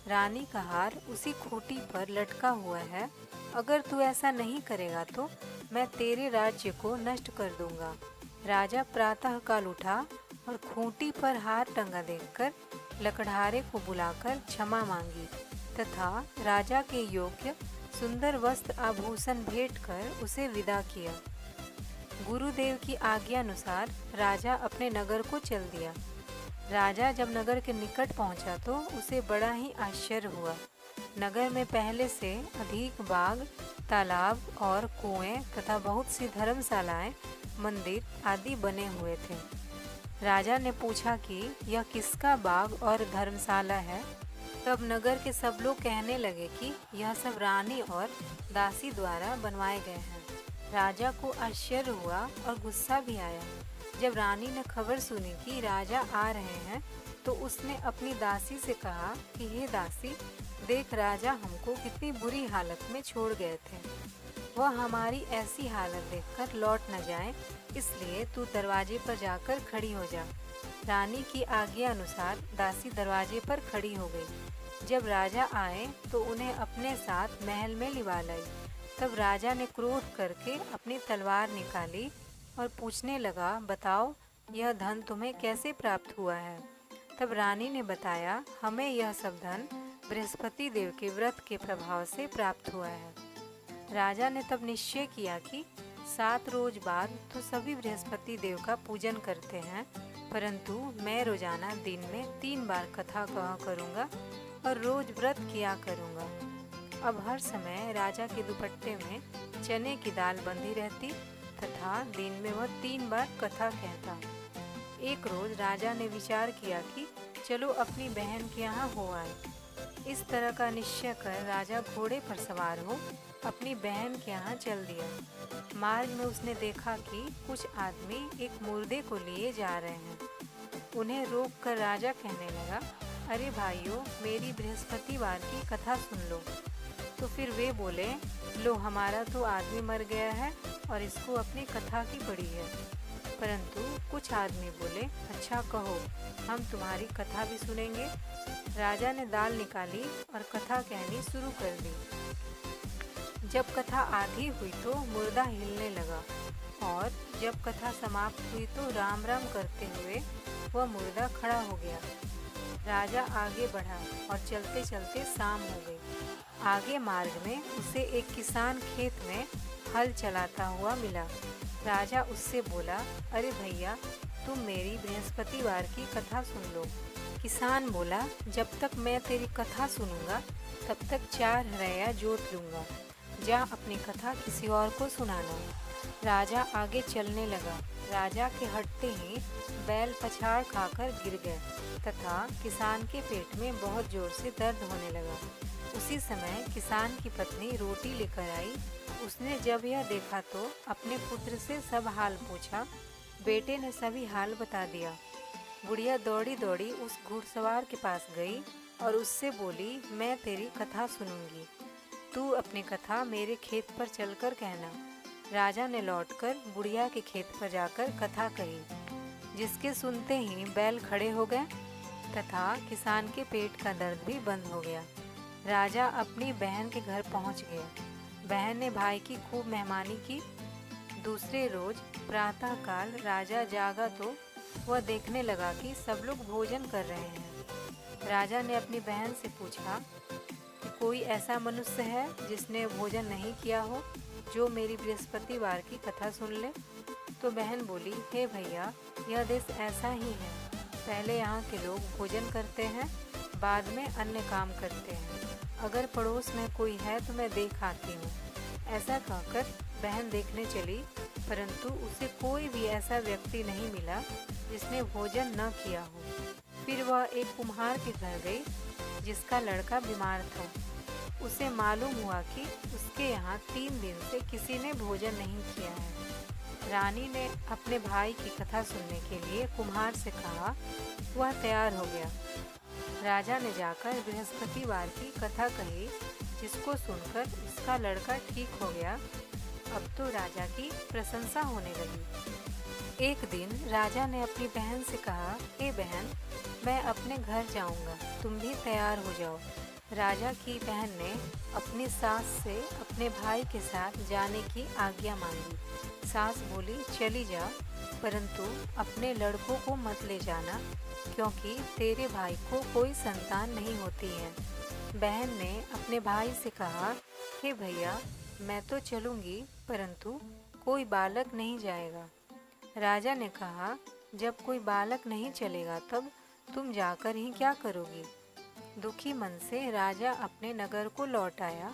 रानी का हार उसी खूंटी पर लटका हुआ है, अगर तू ऐसा नहीं करेगा तो मैं तेरे राज्य को नष्ट कर दूंगा। राजा प्रातः काल उठा और खूंटी पर हार टंगा देखकर लकड़हारे को बुलाकर क्षमा मांगी तथा राजा के योग्य सुंदर वस्त्र आभूषण भेंट कर उसे विदा किया। गुरुदेव की आज्ञा अनुसार राजा अपने नगर को चल दिया। राजा जब नगर के निकट पहुंचा तो उसे बड़ा ही आश्चर्य हुआ। नगर में पहले से अधिक बाग, तालाब और कुएं तथा बहुत सी धर्मशालाएं, मंदिर आदि बने हुए थे। राजा ने पूछा कि यह किसका बाग और धर्मशाला है। तब नगर के सब लोग कहने लगे कि यह सब रानी और दासी द्वारा बनवाए गए हैं। राजा को आश्चर्य हुआ और गुस्सा भी आया। जब रानी ने खबर सुनी कि राजा आ रहे हैं तो उसने अपनी दासी से कहा कि हे दासी, देख, राजा हमको कितनी बुरी हालत में छोड़ गए थे। वह हमारी ऐसी हालत देखकर लौट न जाए, इसलिए तू दरवाजे पर जाकर खड़ी हो जा। रानी की आज्ञा अनुसार दासी दरवाजे पर खड़ी हो गई। जब राजा आए तो उन्हें अपने साथ महल में लिवा लाई। तब राजा ने क्रोध करके अपनी तलवार निकाली और पूछने लगा, बताओ, यह धन तुम्हें कैसे प्राप्त हुआ है। तब रानी ने बताया, हमें यह सब धन बृहस्पति देव के व्रत के प्रभाव से प्राप्त हुआ है। राजा ने तब निश्चय किया कि 7 रोज बाद तो सभी बृहस्पति देव का पूजन करते हैं, परंतु मैं रोजाना दिन में 3 बार कथा कहा करूँगा और रोज व्रत किया करूँगा। अब हर समय राजा के दुपट्टे में चने की दाल बंधी रहती तथा दिन में वह 3 बार कथा कहता। एक रोज राजा ने विचार किया कि चलो अपनी बहन के यहाँ हो आए। इस तरह का निश्चय कर राजा घोड़े पर सवार हो अपनी बहन के यहाँ चल दिया। मार्ग में उसने देखा कि कुछ आदमी एक मुर्दे को लिए जा रहे हैं। उन्हें रोककर राजा कहने लगा, अरे भाइयों, मेरी बृहस्पतिवार की कथा सुन लो। तो फिर वे बोले, लो, हमारा तो आदमी मर गया है और इसको अपनी कथा की पड़ी है। परंतु कुछ आदमी बोले, अच्छा कहो, हम तुम्हारी कथा भी सुनेंगे। राजा ने दाल निकाली और कथा कहनी शुरू कर दी। जब कथा आधी हुई तो मुर्दा हिलने लगा और जब कथा समाप्त हुई तो राम राम करते हुए वह मुर्दा खड़ा हो गया। राजा आगे बढ़ा और चलते चलते शाम हो गई। आगे मार्ग में उसे एक किसान खेत में हल चलाता हुआ मिला। राजा उससे बोला, अरे भैया, तुम मेरी बृहस्पतिवार की कथा सुन लो। किसान बोला, जब तक मैं तेरी कथा सुनूंगा तब तक 4 हरैया जोत लूँगा। जा अपनी कथा किसी और को सुनाना। राजा आगे चलने लगा। राजा के हटते ही बैल पछाड़ खाकर गिर गए तथा किसान के पेट में बहुत जोर से दर्द होने लगा। उसी समय किसान की पत्नी रोटी लेकर आई। उसने जब यह देखा तो अपने पुत्र से सब हाल पूछा। बेटे ने सभी हाल बता दिया। बुढ़िया दौड़ी दौड़ी उस घुड़सवार के पास गई और उससे बोली, मैं तेरी कथा सुनूंगी, तू अपनी कथा मेरे खेत पर चलकर कहना। राजा ने लौटकर बुढ़िया के खेत पर जाकर कथा कही, जिसके सुनते ही बैल खड़े हो गए तथा किसान के पेट का दर्द भी बंद हो गया। राजा अपनी बहन के घर पहुंच गया। बहन ने भाई की खूब मेहमानी की। दूसरे रोज प्रातःकाल राजा जागा तो वह देखने लगा कि सब लोग भोजन कर रहे हैं। राजा ने अपनी बहन से पूछा कि कोई ऐसा मनुष्य है जिसने भोजन नहीं किया हो, जो मेरी बृहस्पतिवार की कथा सुन ले। तो बहन बोली, हे भैया, यह देश ऐसा ही है। पहले यहाँ के लोग भोजन करते हैं, बाद में अन्य काम करते हैं। अगर पड़ोस में कोई है तो मैं देख आती हूँ। ऐसा कहकर बहन देखने चली, परंतु उसे कोई भी ऐसा व्यक्ति नहीं मिला जिसने भोजन न किया हो। फिर वह एक कुम्हार के घर गई जिसका लड़का बीमार था। उसे मालूम हुआ कि उसके यहाँ 3 दिन से किसी ने भोजन नहीं किया है। रानी ने अपने भाई की कथा सुनने के लिए कुम्हार से कहा। वह तैयार हो गया। राजा ने जाकर बृहस्पतिवार की कथा कही, जिसको सुनकर उसका लड़का ठीक हो गया। अब तो राजा की प्रशंसा होने लगी। एक दिन राजा ने अपनी बहन से कहा, हे बहन, मैं अपने घर जाऊंगा, तुम भी तैयार हो जाओ। राजा की बहन ने अपनी सास से अपने भाई के साथ जाने की आज्ञा मांगी। सास बोली, चली जा, परंतु अपने लड़कों को मत ले जाना, क्योंकि तेरे भाई को कोई संतान नहीं होती है। बहन ने अपने भाई से कहा, हे भैया, मैं तो चलूंगी, परंतु कोई बालक नहीं जाएगा। राजा ने कहा, जब कोई बालक नहीं चलेगा तब तुम जाकर ही क्या करोगी? दुखी मन से राजा अपने नगर को लौट आया।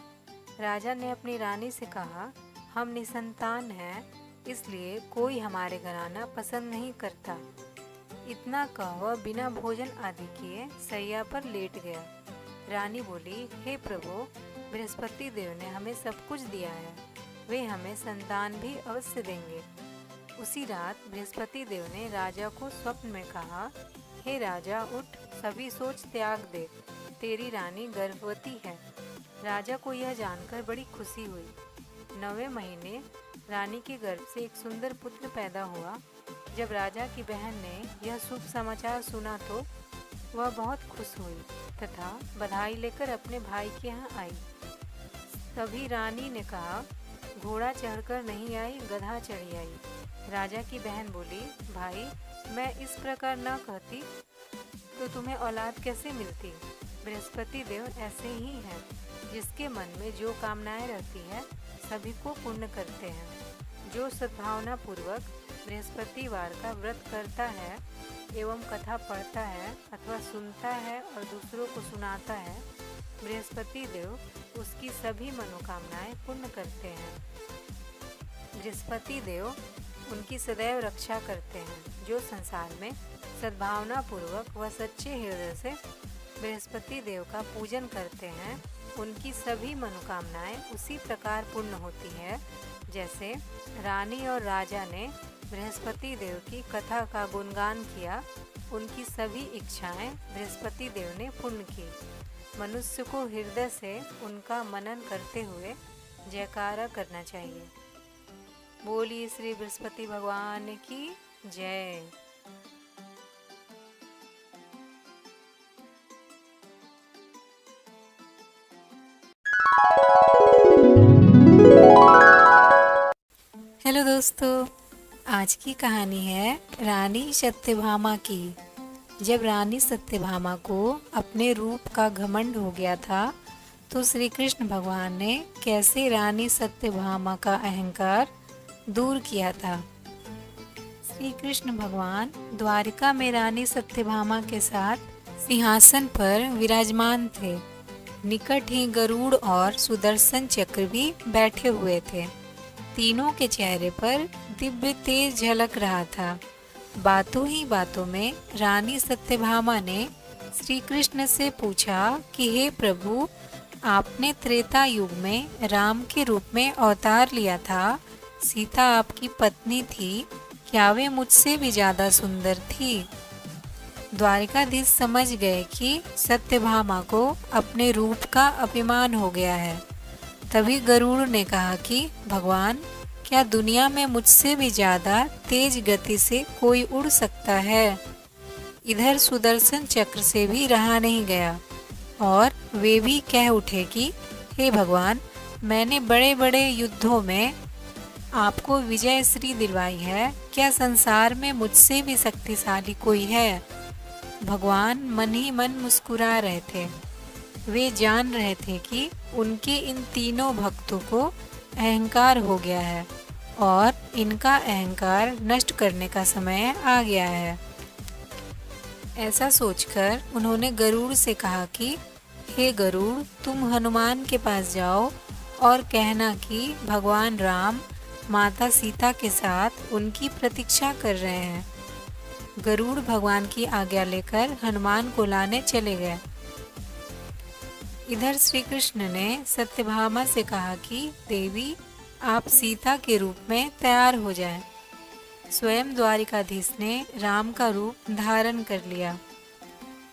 राजा ने अपनी रानी से कहा, हम निसंतान हैं, इसलिए कोई हमारे घर आना पसंद नहीं करता। इतना कह वह बिना भोजन आदि किए सैया पर लेट गया। रानी बोली, हे प्रभु, बृहस्पति देव ने हमें सब कुछ दिया है, वे हमें संतान भी अवश्य देंगे। उसी रात बृहस्पति देव ने राजा को स्वप्न में कहा, हे राजा, उठ, सभी सोच त्याग दे, तेरी रानी गर्भवती है। राजा को यह जानकर बड़ी खुशी हुई। 9वें महीने रानी के गर्भ से एक सुंदर पुत्र पैदा हुआ। जब राजा की बहन ने यह शुभ समाचार सुना तो वह बहुत खुश हुई तथा बधाई लेकर अपने भाई के यहाँ आई। तभी रानी ने कहा, घोड़ा चढ़कर नहीं आई, गधा चढ़ी आई। राजा की बहन बोली, भाई, मैं इस प्रकार न कहती तो तुम्हें औलाद कैसे मिलती? बृहस्पति देव ऐसे ही हैं, जिसके मन में जो कामनाएं रहती है सभी को पूर्ण करते हैं। जो सद्भावना पूर्वक बृहस्पतिवार का व्रत करता है एवं कथा पढ़ता है अथवा सुनता है और दूसरों को सुनाता है, बृहस्पति देव उसकी सभी मनोकामनाएं पूर्ण करते हैं। बृहस्पति देव उनकी सदैव रक्षा करते हैं। जो संसार में सद्भावना पूर्वक व सच्चे हृदय से बृहस्पति देव का पूजन करते हैं, उनकी सभी मनोकामनाएं उसी प्रकार पूर्ण होती है जैसे रानी और राजा ने बृहस्पति देव की कथा का गुणगान किया। उनकी सभी इच्छाएं बृहस्पति देव ने पूर्ण की। मनुष्य को हृदय से उनका मनन करते हुए जयकारा करना चाहिए। बोलिए श्री बृहस्पति भगवान की जय। हेलो दोस्तों, आज की कहानी है रानी सत्यभामा की। जब रानी सत्यभामा को अपने रूप का घमंड हो गया था तो श्री कृष्ण भगवान ने कैसे रानी सत्यभामा का अहंकार दूर किया था। श्री कृष्ण भगवान द्वारिका में रानी सत्यभामा के साथ सिंहासन पर विराजमान थे। निकट ही गरुड़ और सुदर्शन चक्र भी बैठे हुए थे। तीनों के चेहरे पर दिव्य तेज झलक रहा था। बातों ही बातों में रानी सत्यभामा ने श्री कृष्ण से पूछा कि हे प्रभु, आपने त्रेता युग में राम के रूप में अवतार लिया था। सीता आपकी पत्नी थी, क्या वे मुझसे भी ज्यादा सुंदर थी? द्वारिकाधीश समझ गए कि सत्यभामा को अपने रूप का अभिमान हो गया है। तभी गरुड़ ने कहा कि भगवान, क्या दुनिया में मुझसे भी ज्यादा तेज गति से कोई उड़ सकता है? इधर सुदर्शन चक्र से भी रहा नहीं गया और वे भी कह उठे कि हे भगवान, मैंने बड़े बड़े युद्धों में आपको विजय श्री दिलवाई है, क्या संसार में मुझसे भी शक्तिशाली कोई है? भगवान मन ही मन मुस्कुरा रहे थे। वे जान रहे थे कि उनके इन तीनों भक्तों को अहंकार हो गया है और इनका अहंकार नष्ट करने का समय आ गया है। ऐसा सोचकर उन्होंने गरुड़ से कहा कि हे गरुड़, तुम हनुमान के पास जाओ और कहना कि भगवान राम माता सीता के साथ उनकी प्रतीक्षा कर रहे हैं। गरुड़ भगवान की आज्ञा लेकर हनुमान को लाने चले गए। इधर श्री कृष्ण ने सत्यभामा से कहा कि देवी, आप सीता के रूप में तैयार हो जाएं। स्वयं द्वारिकाधीश ने राम का रूप धारण कर लिया।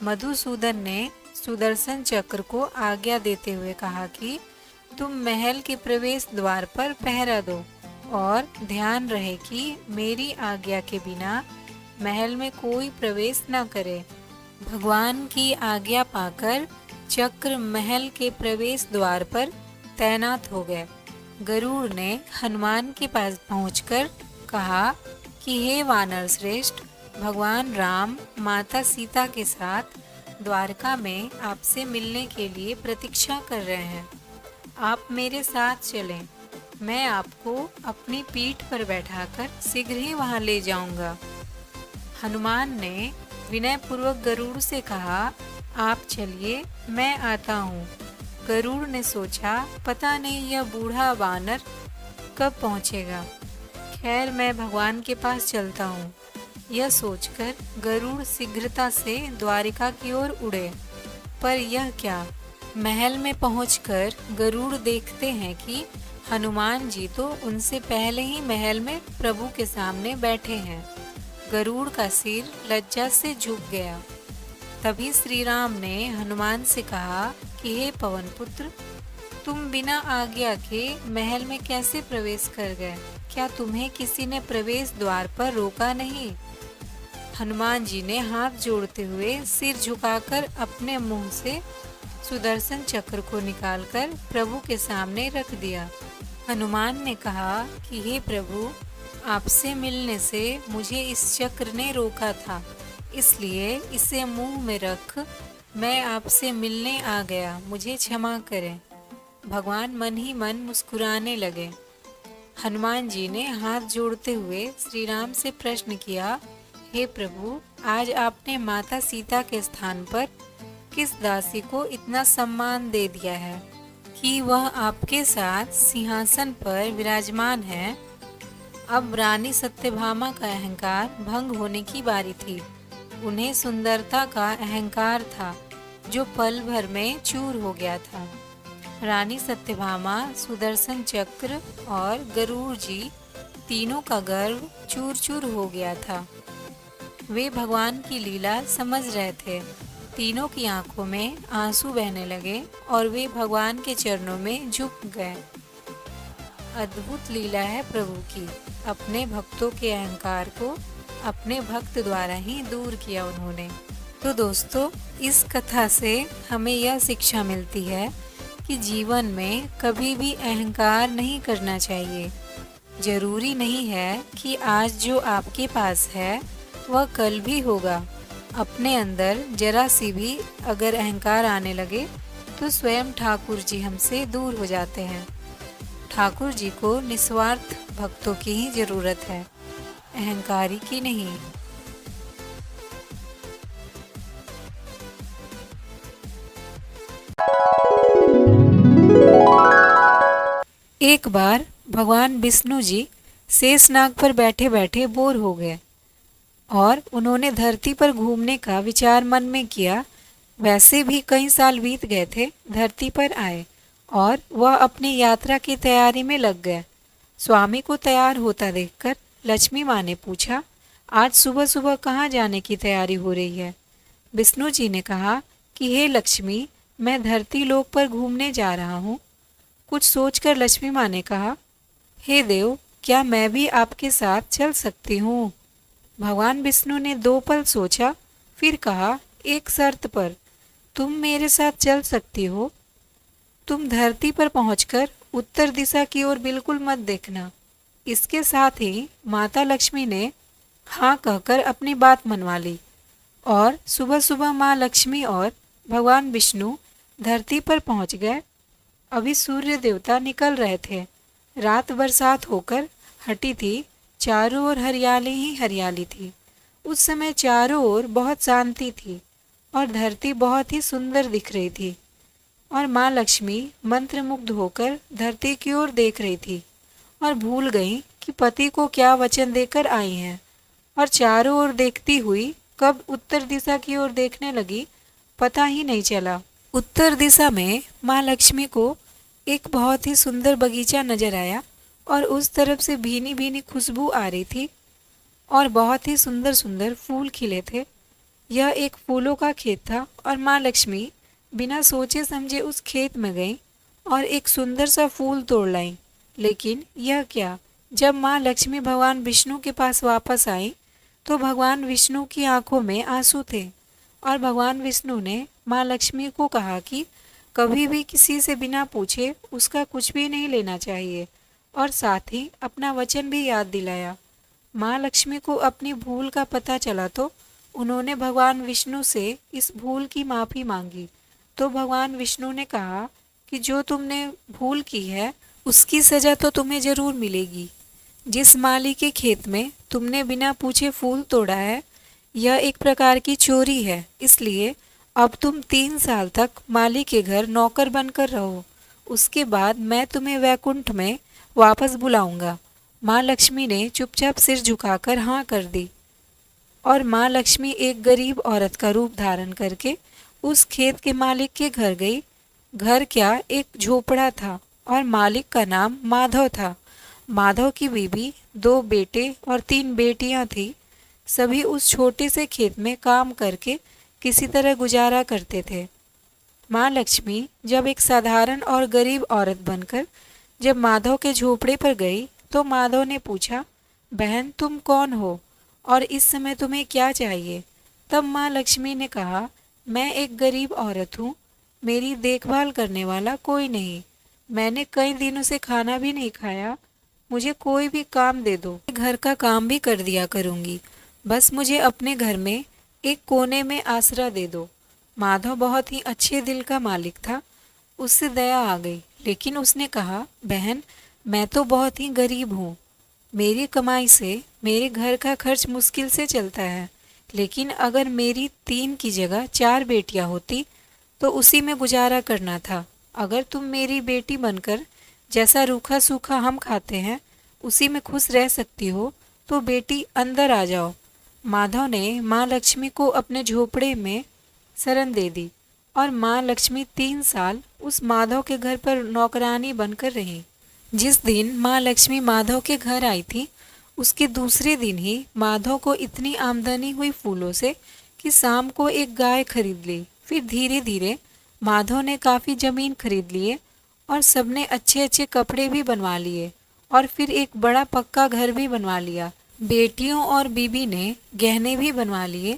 मधुसूदन ने सुदर्शन चक्र को आज्ञा देते हुए कहा कि तुम महल के प्रवेश द्वार पर पहरा दो और ध्यान रहे कि मेरी आज्ञा के बिना महल में कोई प्रवेश न करे। भगवान की आज्ञा पाकर चक्र महल के प्रवेश द्वार पर तैनात हो गए। गरुड़ ने हनुमान के पास पहुंचकर कहा कि हे वानर श्रेष्ठ, भगवान राम माता सीता के साथ द्वारका में आपसे मिलने के लिए प्रतीक्षा कर रहे हैं। आप मेरे साथ चलें, मैं आपको अपनी पीठ पर बैठाकर शीघ्र ही वहां ले जाऊंगा। हनुमान ने विनयपूर्वक गरुड़ से कहा, आप चलिए, मैं आता हूँ। गरुड़ ने सोचा, पता नहीं यह बूढ़ा वानर कब पहुँचेगा। खैर, मैं भगवान के पास चलता हूँ। यह सोचकर गरुड़ शीघ्रता से द्वारिका की ओर उड़े। पर यह क्या, महल में पहुंचकर गरुड़ देखते हैं कि हनुमान जी तो उनसे पहले ही महल में प्रभु के सामने बैठे हैं। गरुड़ का सिर लज्जा से झुक गया। तभी श्री राम ने हनुमान से कहा कि हे पवन पुत्र, तुम बिना आज्ञा के महल में कैसे प्रवेश कर गए? क्या तुम्हें किसी ने प्रवेश द्वार पर रोका नहीं? हनुमान जी ने हाथ जोड़ते हुए सिर झुकाकर अपने मुंह से सुदर्शन चक्र को निकालकर प्रभु के सामने रख दिया। हनुमान ने कहा कि हे प्रभु, आपसे मिलने से मुझे इस चक्र ने रोका था, इसलिए इसे मुंह में रख मैं आपसे मिलने आ गया, मुझे क्षमा करें। भगवान मन ही मन मुस्कुराने लगे। हनुमान जी ने हाथ जोड़ते हुए श्री राम से प्रश्न किया, हे प्रभु, आज आपने माता सीता के स्थान पर किस दासी को इतना सम्मान दे दिया है कि वह आपके साथ सिंहासन पर विराजमान है? अब रानी सत्यभामा का अहंकार भंग होने की बारी थी। उन्हें सुंदरता का अहंकार था जो पल भर में चूर हो गया था। रानी सत्यभामा, सुदर्शन चक्र और गरुड़ जी तीनों का गर्व चूर चूर हो गया था। वे भगवान की लीला समझ रहे थे। तीनों की आंखों में आंसू बहने लगे और वे भगवान के चरणों में झुक गए। अद्भुत लीला है प्रभु की। अपने भक्तों के अहंकार को अपने भक्त द्वारा ही दूर किया उन्होंने। तो दोस्तों, इस कथा से हमें यह शिक्षा मिलती है कि जीवन में कभी भी अहंकार नहीं करना चाहिए। जरूरी नहीं है कि आज जो आपके पास है वह कल भी होगा। अपने अंदर जरा सी भी अगर अहंकार आने लगे तो स्वयं ठाकुर जी हमसे दूर हो जाते हैं। ठाकुर जी को निस्वार्थ भक्तों की ही जरूरत है, अहंकारी की नहीं। एक बार भगवान विष्णु जी शेषनाग पर बैठे बैठे बोर हो गए और उन्होंने धरती पर घूमने का विचार मन में किया। वैसे भी कई साल बीत गए थे, धरती पर आए और वह अपनी यात्रा की तैयारी में लग गए। स्वामी को तैयार होता देखकर लक्ष्मी माँ ने पूछा, आज सुबह सुबह कहाँ जाने की तैयारी हो रही है? विष्णु जी ने कहा कि हे लक्ष्मी, मैं धरती लोक पर घूमने जा रहा हूँ। कुछ सोचकर लक्ष्मी माँ ने कहा, हे देव, क्या मैं भी आपके साथ चल सकती हूँ? भगवान विष्णु ने 2 पल सोचा, फिर कहा, एक शर्त पर। तुम मेरे साथ चल सकती हो। तुम धरती पर पहुंचकर उत्तर दिशा की ओर बिल्कुल मत देखना। इसके साथ ही माता लक्ष्मी ने हाँ कहकर अपनी बात मनवा ली और सुबह सुबह माँ लक्ष्मी और भगवान विष्णु धरती पर पहुंच गए। अभी सूर्य देवता निकल रहे थे। रात बरसात होकर हटी थी। चारों ओर हरियाली ही हरियाली थी। उस समय चारों ओर बहुत शांति थी और धरती बहुत ही सुंदर दिख रही थी और माँ लक्ष्मी मंत्रमुग्ध होकर धरती की ओर देख रही थी और भूल गई कि पति को क्या वचन देकर आई हैं और चारों ओर देखती हुई कब उत्तर दिशा की ओर देखने लगी पता ही नहीं चला। उत्तर दिशा में माँ लक्ष्मी को एक बहुत ही सुंदर बगीचा नजर आया और उस तरफ से भीनी भीनी खुशबू आ रही थी और बहुत ही सुंदर सुंदर फूल खिले थे। यह एक फूलों का खेत था और माँ लक्ष्मी बिना सोचे समझे उस खेत में गई और एक सुंदर सा फूल तोड़ लाई। लेकिन यह क्या, जब माँ लक्ष्मी भगवान विष्णु के पास वापस आई तो भगवान विष्णु की आंखों में आंसू थे और भगवान विष्णु ने माँ लक्ष्मी को कहा कि कभी भी किसी से बिना पूछे उसका कुछ भी नहीं लेना चाहिए और साथ ही अपना वचन भी याद दिलाया। माँ लक्ष्मी को अपनी भूल का पता चला तो उन्होंने भगवान विष्णु से इस भूल की माफ़ी मांगी। तो भगवान विष्णु ने कहा कि जो तुमने भूल की है उसकी सज़ा तो तुम्हें ज़रूर मिलेगी। जिस माली के खेत में तुमने बिना पूछे फूल तोड़ा है यह एक प्रकार की चोरी है, इसलिए अब तुम 3 साल तक माली के घर नौकर बनकर रहो। उसके बाद मैं तुम्हें वैकुंठ में वापस बुलाऊंगा। माँ लक्ष्मी ने चुपचाप सिर झुकाकर हाँ कर दी और माँ लक्ष्मी एक गरीब औरत का रूप धारण करके उस खेत के मालिक के घर गई। घर क्या, एक झोपड़ा था और मालिक का नाम माधव था। माधव की बीवी, 2 बेटे और 3 बेटियां थी। सभी उस छोटे से खेत में काम करके किसी तरह गुजारा करते थे। माँ लक्ष्मी जब एक साधारण और गरीब औरत बनकर जब माधव के झोपड़े पर गई तो माधव ने पूछा, बहन तुम कौन हो और इस समय तुम्हें क्या चाहिए? तब माँ लक्ष्मी ने कहा, मैं एक गरीब औरत हूँ, मेरी देखभाल करने वाला कोई नहीं। मैंने कई दिनों से खाना भी नहीं खाया। मुझे कोई भी काम दे दो, घर का काम भी कर दिया करूँगी। बस मुझे अपने घर में एक कोने में आसरा दे दो। माधव बहुत ही अच्छे दिल का मालिक था। उससे दया आ गई, लेकिन उसने कहा, बहन मैं तो बहुत ही गरीब हूँ। मेरी कमाई से मेरे घर का खर्च मुश्किल से चलता है, लेकिन अगर मेरी 3 की जगह 4 बेटियाँ होती तो उसी में गुजारा करना था। अगर तुम मेरी बेटी बनकर जैसा रूखा सूखा हम खाते हैं उसी में खुश रह सकती हो तो बेटी अंदर आ जाओ। माधव ने माँ लक्ष्मी को अपने झोपड़े में शरण दे दी और माँ लक्ष्मी 3 साल उस माधव के घर पर नौकरानी बनकर रही। जिस दिन माँ लक्ष्मी माधव के घर आई थी उसके दूसरे दिन ही माधव को इतनी आमदनी हुई फूलों से कि शाम को एक गाय खरीद ली। फिर धीरे धीरे माधव ने काफ़ी ज़मीन खरीद लिए और सबने अच्छे अच्छे कपड़े भी बनवा लिए और फिर एक बड़ा पक्का घर भी बनवा लिया। बेटियों और बीबी ने गहने भी बनवा लिए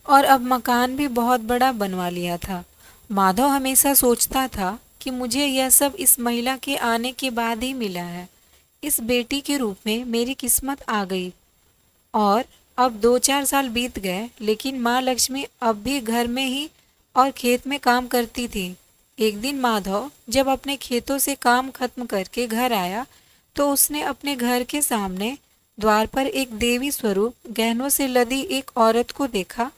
और अब मकान भी बहुत बड़ा बनवा लिया था। माधव हमेशा सोचता था कि मुझे यह सब इस महिला के आने के बाद ही मिला है। इस बेटी के रूप में मेरी किस्मत आ गई। और अब 2-4 साल बीत गए, लेकिन माँ लक्ष्मी अब भी घर में ही और खेत में काम करती थी। एक दिन माधव जब अपने खेतों से काम खत्म करके घर आया तो उसने अपने घर के सामने द्वार पर एक देवी स्वरूप गहनों से लदी एक औरत को देखा।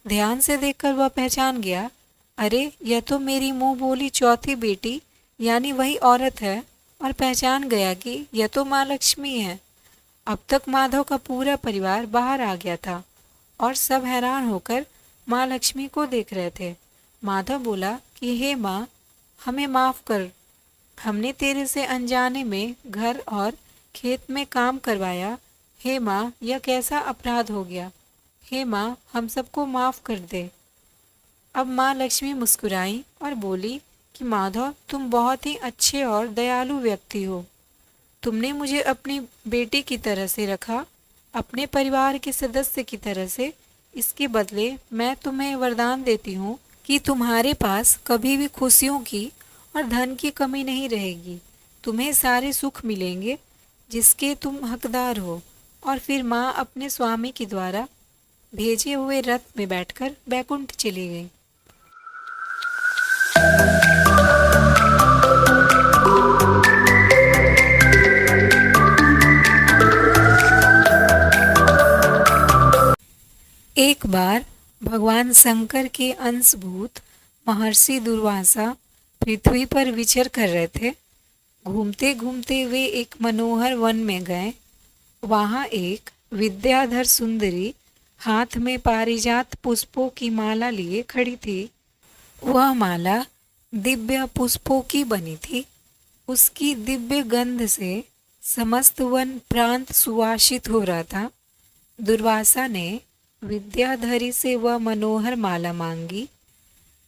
ध्यान से देखकर वह पहचान गया, अरे यह तो मेरी मुंह बोली चौथी बेटी यानी वही औरत है, और पहचान गया कि यह तो माँ लक्ष्मी है। अब तक माधव का पूरा परिवार बाहर आ गया था और सब हैरान होकर माँ लक्ष्मी को देख रहे थे। माधव बोला कि हे माँ, हमें माफ़ कर, हमने तेरे से अनजाने में घर और खेत में काम करवाया। हे माँ, यह कैसा अपराध हो गया। हे माँ, हम सबको माफ़ कर दे। अब माँ लक्ष्मी मुस्कुराई और बोली कि माधव, तुम बहुत ही अच्छे और दयालु व्यक्ति हो। तुमने मुझे अपनी बेटी की तरह से रखा, अपने परिवार के सदस्य की तरह से। इसके बदले मैं तुम्हें वरदान देती हूँ कि तुम्हारे पास कभी भी खुशियों की और धन की कमी नहीं रहेगी। तुम्हें सारे सुख मिलेंगे जिसके तुम हकदार हो। और फिर माँ अपने स्वामी के द्वारा भेजे हुए रथ में बैठकर बैकुंठ चली गई। एक बार भगवान शंकर के अंशभूत महर्षि दुर्वासा पृथ्वी पर विचर कर रहे थे। घूमते घूमते वे एक मनोहर वन में गए। वहाँ एक विद्याधर सुंदरी हाथ में पारिजात पुष्पों की माला लिए खड़ी थी। वह माला दिव्य पुष्पों की बनी थी। उसकी दिव्य गंध से समस्त वन प्रांत सुवासित हो रहा था। दुर्वासा ने विद्याधरी से वह मनोहर माला मांगी।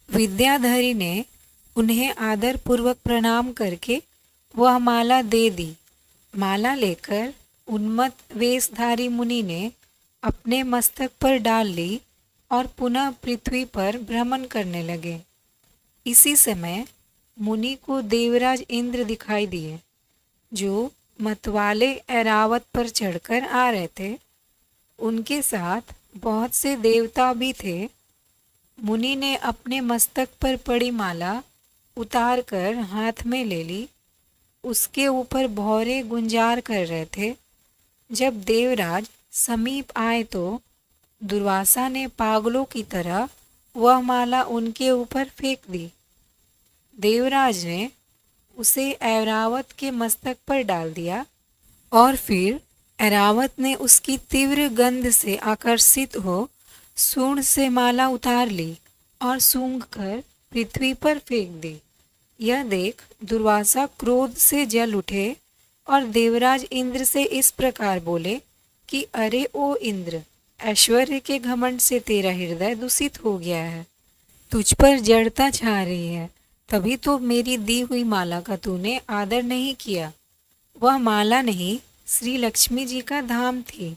विद्याधरी ने उन्हें आदर पूर्वक प्रणाम करके वह माला दे दी। माला लेकर उन्मत्त वेशधारी मुनि ने अपने मस्तक पर डाल ली और पुनः पृथ्वी पर भ्रमण करने लगे। इसी समय मुनि को देवराज इंद्र दिखाई दिए, जो मतवाले ऐरावत पर चढ़कर आ रहे थे। उनके साथ बहुत से देवता भी थे। मुनि ने अपने मस्तक पर पड़ी माला उतार कर हाथ में ले ली। उसके ऊपर भौरे गुंजार कर रहे थे। जब देवराज समीप आए तो दुर्वासा ने पागलों की तरह वह माला उनके ऊपर फेंक दी। देवराज ने उसे ऐरावत के मस्तक पर डाल दिया और फिर ऐरावत ने उसकी तीव्र गंध से आकर्षित हो सूंड से माला उतार ली और सूंघ कर पृथ्वी पर फेंक दी। यह देख दुर्वासा क्रोध से जल उठे और देवराज इंद्र से इस प्रकार बोले कि अरे ओ इंद्र, ऐश्वर्य के घमंड से तेरा हृदय दूषित हो गया है। तुझ पर जड़ता छा रही है, तभी तो मेरी दी हुई माला का तूने आदर नहीं किया। वह माला नहीं, श्री लक्ष्मी जी का धाम थी।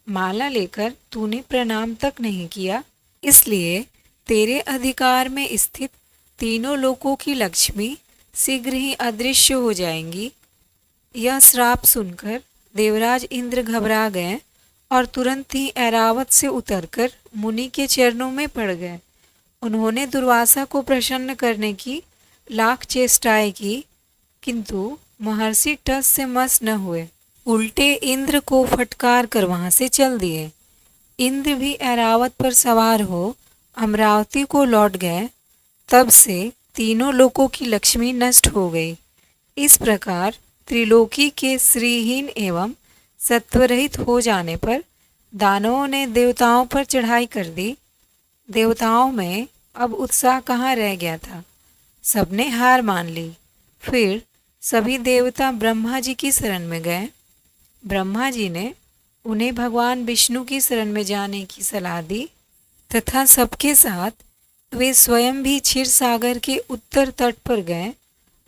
माला लेकर तूने प्रणाम तक नहीं किया, इसलिए तेरे अधिकार में स्थित तीनों लोकों की लक्ष्मी शीघ्र ही अदृश्य हो जाएंगी। यह श्राप सुनकर देवराज इंद्र घबरा गए और तुरंत ही ऐरावत से उतरकर मुनि के चरणों में पड़ गए। उन्होंने दुर्वासा को प्रसन्न करने की लाख चेष्टाएं की, किंतु महर्षि टस से मस न हुए। उल्टे इंद्र को फटकार कर वहां से चल दिए। इंद्र भी ऐरावत पर सवार हो अमरावती को लौट गए। तब से तीनों लोकों की लक्ष्मी नष्ट हो गई। इस प्रकार त्रिलोकी के श्रीहीन एवं सत्वरहित हो जाने पर दानवों ने देवताओं पर चढ़ाई कर दी। देवताओं में अब उत्साह कहाँ रह गया था, सबने हार मान ली। फिर सभी देवता ब्रह्मा जी की शरण में गए। ब्रह्मा जी ने उन्हें भगवान विष्णु की शरण में जाने की सलाह दी तथा सबके साथ वे स्वयं भी क्षीर सागर के उत्तर तट पर गए।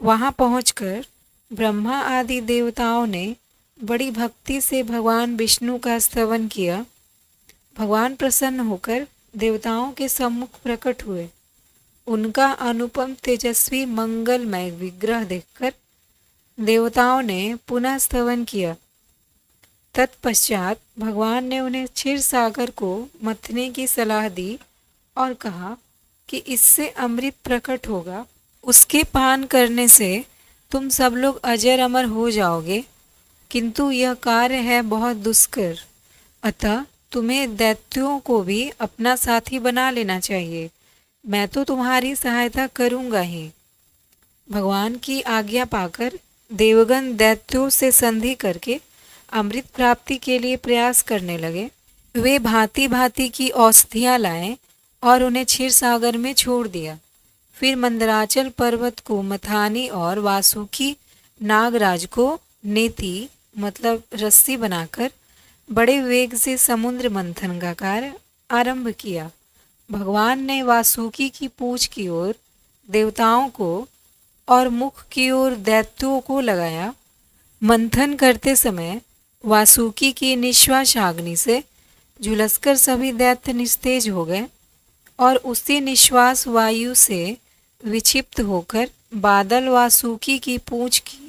वहां पहुंचकर ब्रह्मा आदि देवताओं ने बड़ी भक्ति से भगवान विष्णु का स्तवन किया। भगवान प्रसन्न होकर देवताओं के सम्मुख प्रकट हुए। उनका अनुपम तेजस्वी मंगलमय विग्रह देखकर देवताओं ने पुनः स्तवन किया। तत्पश्चात भगवान ने उन्हें क्षीर सागर को मथने की सलाह दी और कहा कि इससे अमृत प्रकट होगा। उसके पान करने से तुम सब लोग अजर अमर हो जाओगे, किंतु यह कार्य है बहुत दुष्कर। अतः तुम्हें दैत्यों को भी अपना साथी बना लेना चाहिए। मैं तो तुम्हारी सहायता करूंगा ही। भगवान की आज्ञा पाकर देवगण दैत्यों से संधि करके अमृत प्राप्ति के लिए प्रयास करने लगे। वे भांति भांति की औषधियाँ लाए और उन्हें क्षीर सागर में छोड़ दिया। फिर मंदराचल पर्वत को मथानी और वासुकी नागराज को नेति मतलब रस्सी बनाकर बड़े वेग से समुद्र मंथन का कार्य आरंभ किया। भगवान ने वासुकी की पूंछ की ओर देवताओं को और मुख की ओर दैत्यों को लगाया। मंथन करते समय वासुकी की निश्वास अग्नि से झुलसकर सभी दैत्य निस्तेज हो गए। और उसी निश्वास वायु से विक्षिप्त होकर बादल वासुकी की पूंछ की।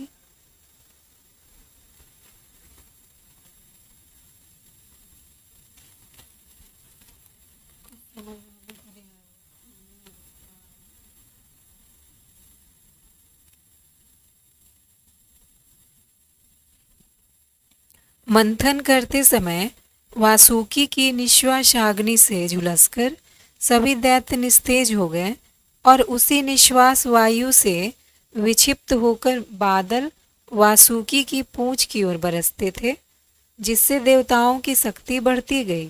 मंथन करते समय वासुकी की निश्वासाग्नि से झुलसकर सभी दैत्य निस्तेज हो गए और उसी निश्वास वायु से विक्षिप्त होकर बादल वासुकी की पूंछ की ओर बरसते थे, जिससे देवताओं की शक्ति बढ़ती गई।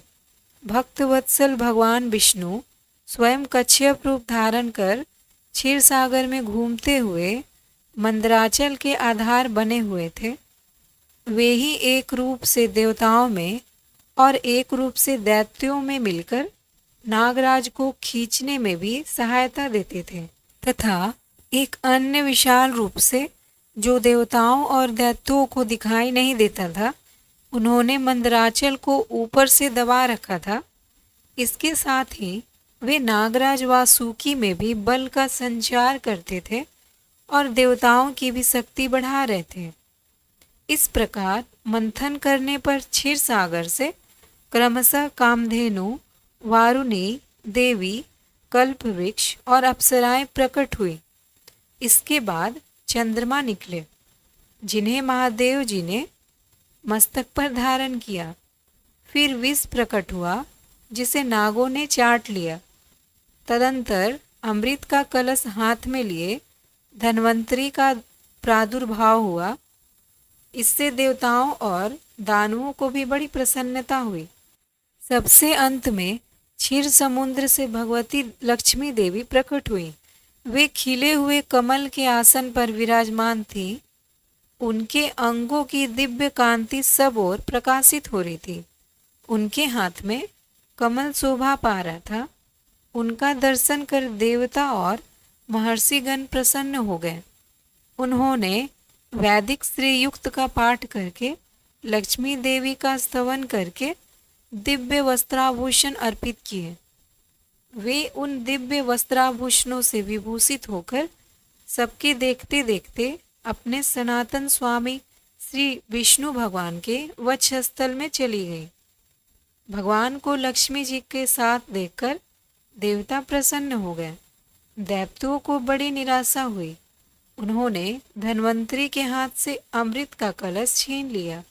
भक्तवत्सल भगवान विष्णु स्वयं कच्छप रूप धारण कर क्षीर सागर में घूमते हुए मंदराचल के आधार बने हुए थे। वे ही एक रूप से देवताओं में और एक रूप से दैत्यों में मिलकर नागराज को खींचने में भी सहायता देते थे, तथा एक अन्य विशाल रूप से जो देवताओं और दैत्यों को दिखाई नहीं देता था, उन्होंने मंदराचल को ऊपर से दबा रखा था। इसके साथ ही वे नागराज वासुकी में भी बल का संचार करते थे और देवताओं की भी शक्ति बढ़ा रहे थे। इस प्रकार मंथन करने पर क्षीर सागर से क्रमशः कामधेनु, वारुणी देवी, कल्पवृक्ष और अप्सराएं प्रकट हुई। इसके बाद चंद्रमा निकले, जिन्हें महादेव जी ने मस्तक पर धारण किया। फिर विष प्रकट हुआ, जिसे नागों ने चाट लिया। तदंतर अमृत का कलश हाथ में लिए धन्वंतरी का प्रादुर्भाव हुआ। इससे देवताओं और दानवों को भी बड़ी प्रसन्नता हुई। सबसे अंत में क्षीर समुद्र से भगवती लक्ष्मी देवी प्रकट हुई। वे खिले हुए कमल के आसन पर विराजमान थी। उनके अंगों की दिव्य कांति सब ओर प्रकाशित हो रही थी। उनके हाथ में कमल शोभा पा रहा था। उनका दर्शन कर देवता और महर्षिगण प्रसन्न हो गए। उन्होंने वैदिक श्रीयुक्त का पाठ करके लक्ष्मी देवी का स्तवन करके दिव्य वस्त्राभूषण अर्पित किए। वे उन दिव्य वस्त्राभूषणों से विभूषित होकर सबके देखते देखते अपने सनातन स्वामी श्री विष्णु भगवान के वक्षस्थल में चली गई। भगवान को लक्ष्मी जी के साथ देखकर देवता प्रसन्न हो गए। दैत्यों को बड़ी निराशा हुई। उन्होंने धन्वंतरी के हाथ से अमृत का कलश छीन लिया,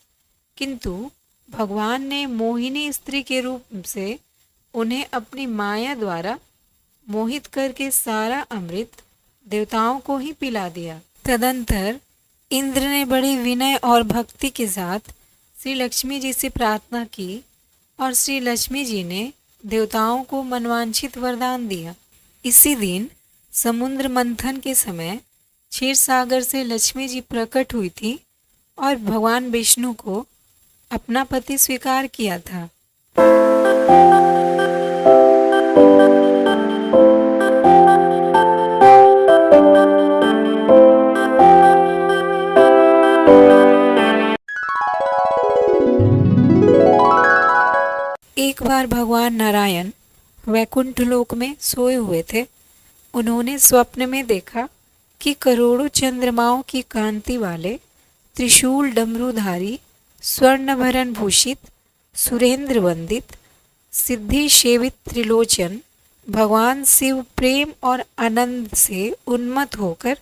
किंतु भगवान ने मोहिनी स्त्री के रूप से उन्हें अपनी माया द्वारा मोहित करके सारा अमृत देवताओं को ही पिला दिया। तदंतर इंद्र ने बड़ी विनय और भक्ति के साथ श्री लक्ष्मी जी से प्रार्थना की और श्री लक्ष्मी जी ने देवताओं को मनवांछित वरदान दिया। इसी दिन समुद्र मंथन के समय क्षीर सागर से लक्ष्मी जी प्रकट हुई थी और भगवान विष्णु को अपना पति स्वीकार किया था। एक बार भगवान नारायण वैकुंठ लोक में सोए हुए थे। उन्होंने स्वप्न में देखा कि करोड़ों चंद्रमाओं की कांति वाले त्रिशूल डमरूधारी स्वर्णभरण भूषित सुरेंद्र वंदित सिद्धि सेवित त्रिलोचन भगवान शिव प्रेम और आनंद से उन्मत्त होकर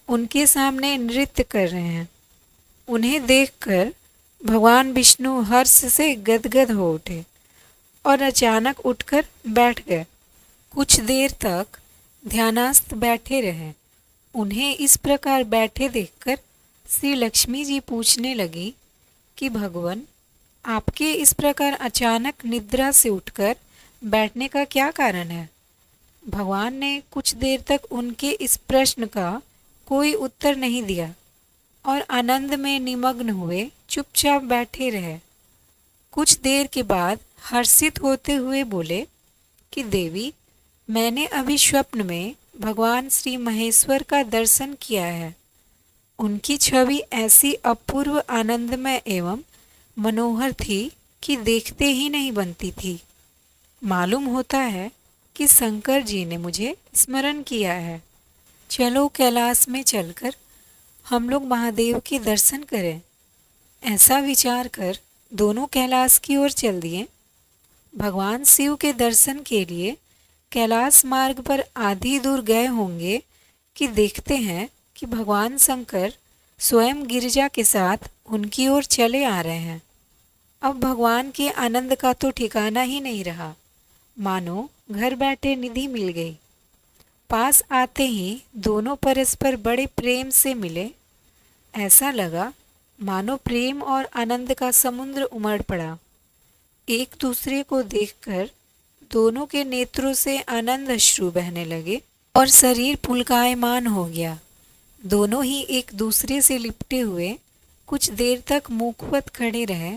उनके सामने नृत्य कर रहे हैं। उन्हें देखकर भगवान विष्णु हर्ष से गदगद हो उठे और अचानक उठकर बैठ गए। कुछ देर तक ध्यानस्थ बैठे रहे। उन्हें इस प्रकार बैठे देखकर श्री लक्ष्मी जी पूछने लगी कि भगवान, आपके इस प्रकार अचानक निद्रा से उठकर बैठने का क्या कारण है? भगवान ने कुछ देर तक उनके इस प्रश्न का कोई उत्तर नहीं दिया और आनंद में निमग्न हुए चुपचाप बैठे रहे। कुछ देर के बाद हर्षित होते हुए बोले कि देवी, मैंने अभी स्वप्न में भगवान श्री महेश्वर का दर्शन किया है। उनकी छवि ऐसी अपूर्व आनंदमय एवं मनोहर थी कि देखते ही नहीं बनती थी। मालूम होता है कि शंकर जी ने मुझे स्मरण किया है। चलो कैलाश में चलकर हम लोग महादेव के दर्शन करें। ऐसा विचार कर दोनों कैलाश की ओर चल दिए। भगवान शिव के दर्शन के लिए कैलाश मार्ग पर आधी दूर गए होंगे कि देखते हैं कि भगवान शंकर स्वयं गिरिजा के साथ उनकी ओर चले आ रहे हैं। अब भगवान के आनंद का तो ठिकाना ही नहीं रहा, मानो घर बैठे निधि मिल गई। पास आते ही दोनों परस्पर बड़े प्रेम से मिले। ऐसा लगा मानो प्रेम और आनंद का समुद्र उमड़ पड़ा। एक दूसरे को देखकर दोनों के नेत्रों से आनंद अश्रु बहने लगे और शरीर पुलकायमान हो गया। दोनों ही एक दूसरे से लिपटे हुए कुछ देर तक मुखवत खड़े रहे।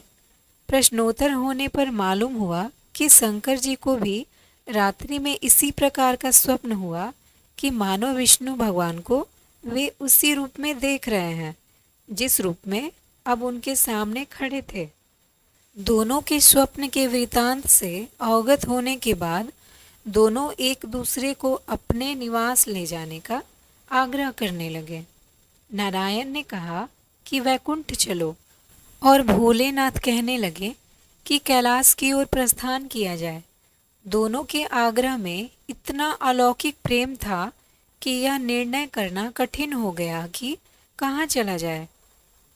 प्रश्नोत्तर होने पर मालूम हुआ कि शंकर जी को भी रात्रि में इसी प्रकार का स्वप्न हुआ कि मानो विष्णु भगवान को वे उसी रूप में देख रहे हैं जिस रूप में अब उनके सामने खड़े थे। दोनों के स्वप्न के वृतांत से अवगत होने के बाद दोनों एक दूसरे को अपने निवास ले जाने का आग्रह करने लगे। नारायण ने कहा कि वैकुंठ चलो और भोलेनाथ कहने लगे कि कैलाश की ओर प्रस्थान किया जाए। दोनों के आग्रह में इतना अलौकिक प्रेम था कि यह निर्णय करना कठिन हो गया कि कहाँ चला जाए।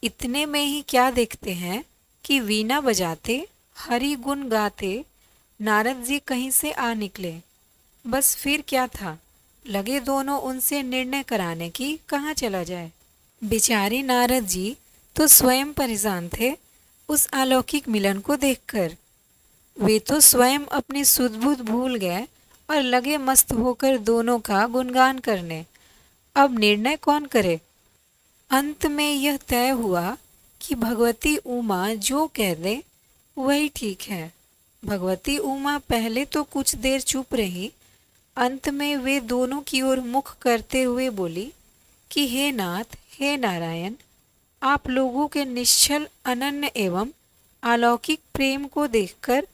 इतने में ही क्या देखते हैं कि वीणा बजाते हरि गुण गाते नारद जी कहीं से आ निकले। बस फिर क्या था, लगे दोनों उनसे निर्णय कराने की कहाँ चला जाए। बेचारे नारद जी तो स्वयं परेशान थे उस अलौकिक मिलन को देखकर। वे तो स्वयं अपनी सुध-बुध भूल गए और लगे मस्त होकर दोनों का गुणगान करने। अब निर्णय कौन करे। अंत में यह तय हुआ कि भगवती उमा जो कह दे वही ठीक है। भगवती उमा पहले तो कुछ देर चुप रही। अंत में वे दोनों की ओर मुख करते हुए बोली कि हे नाथ, हे नारायण, आप लोगों के निश्चल अनन्य एवं अलौकिक प्रेम को देखकर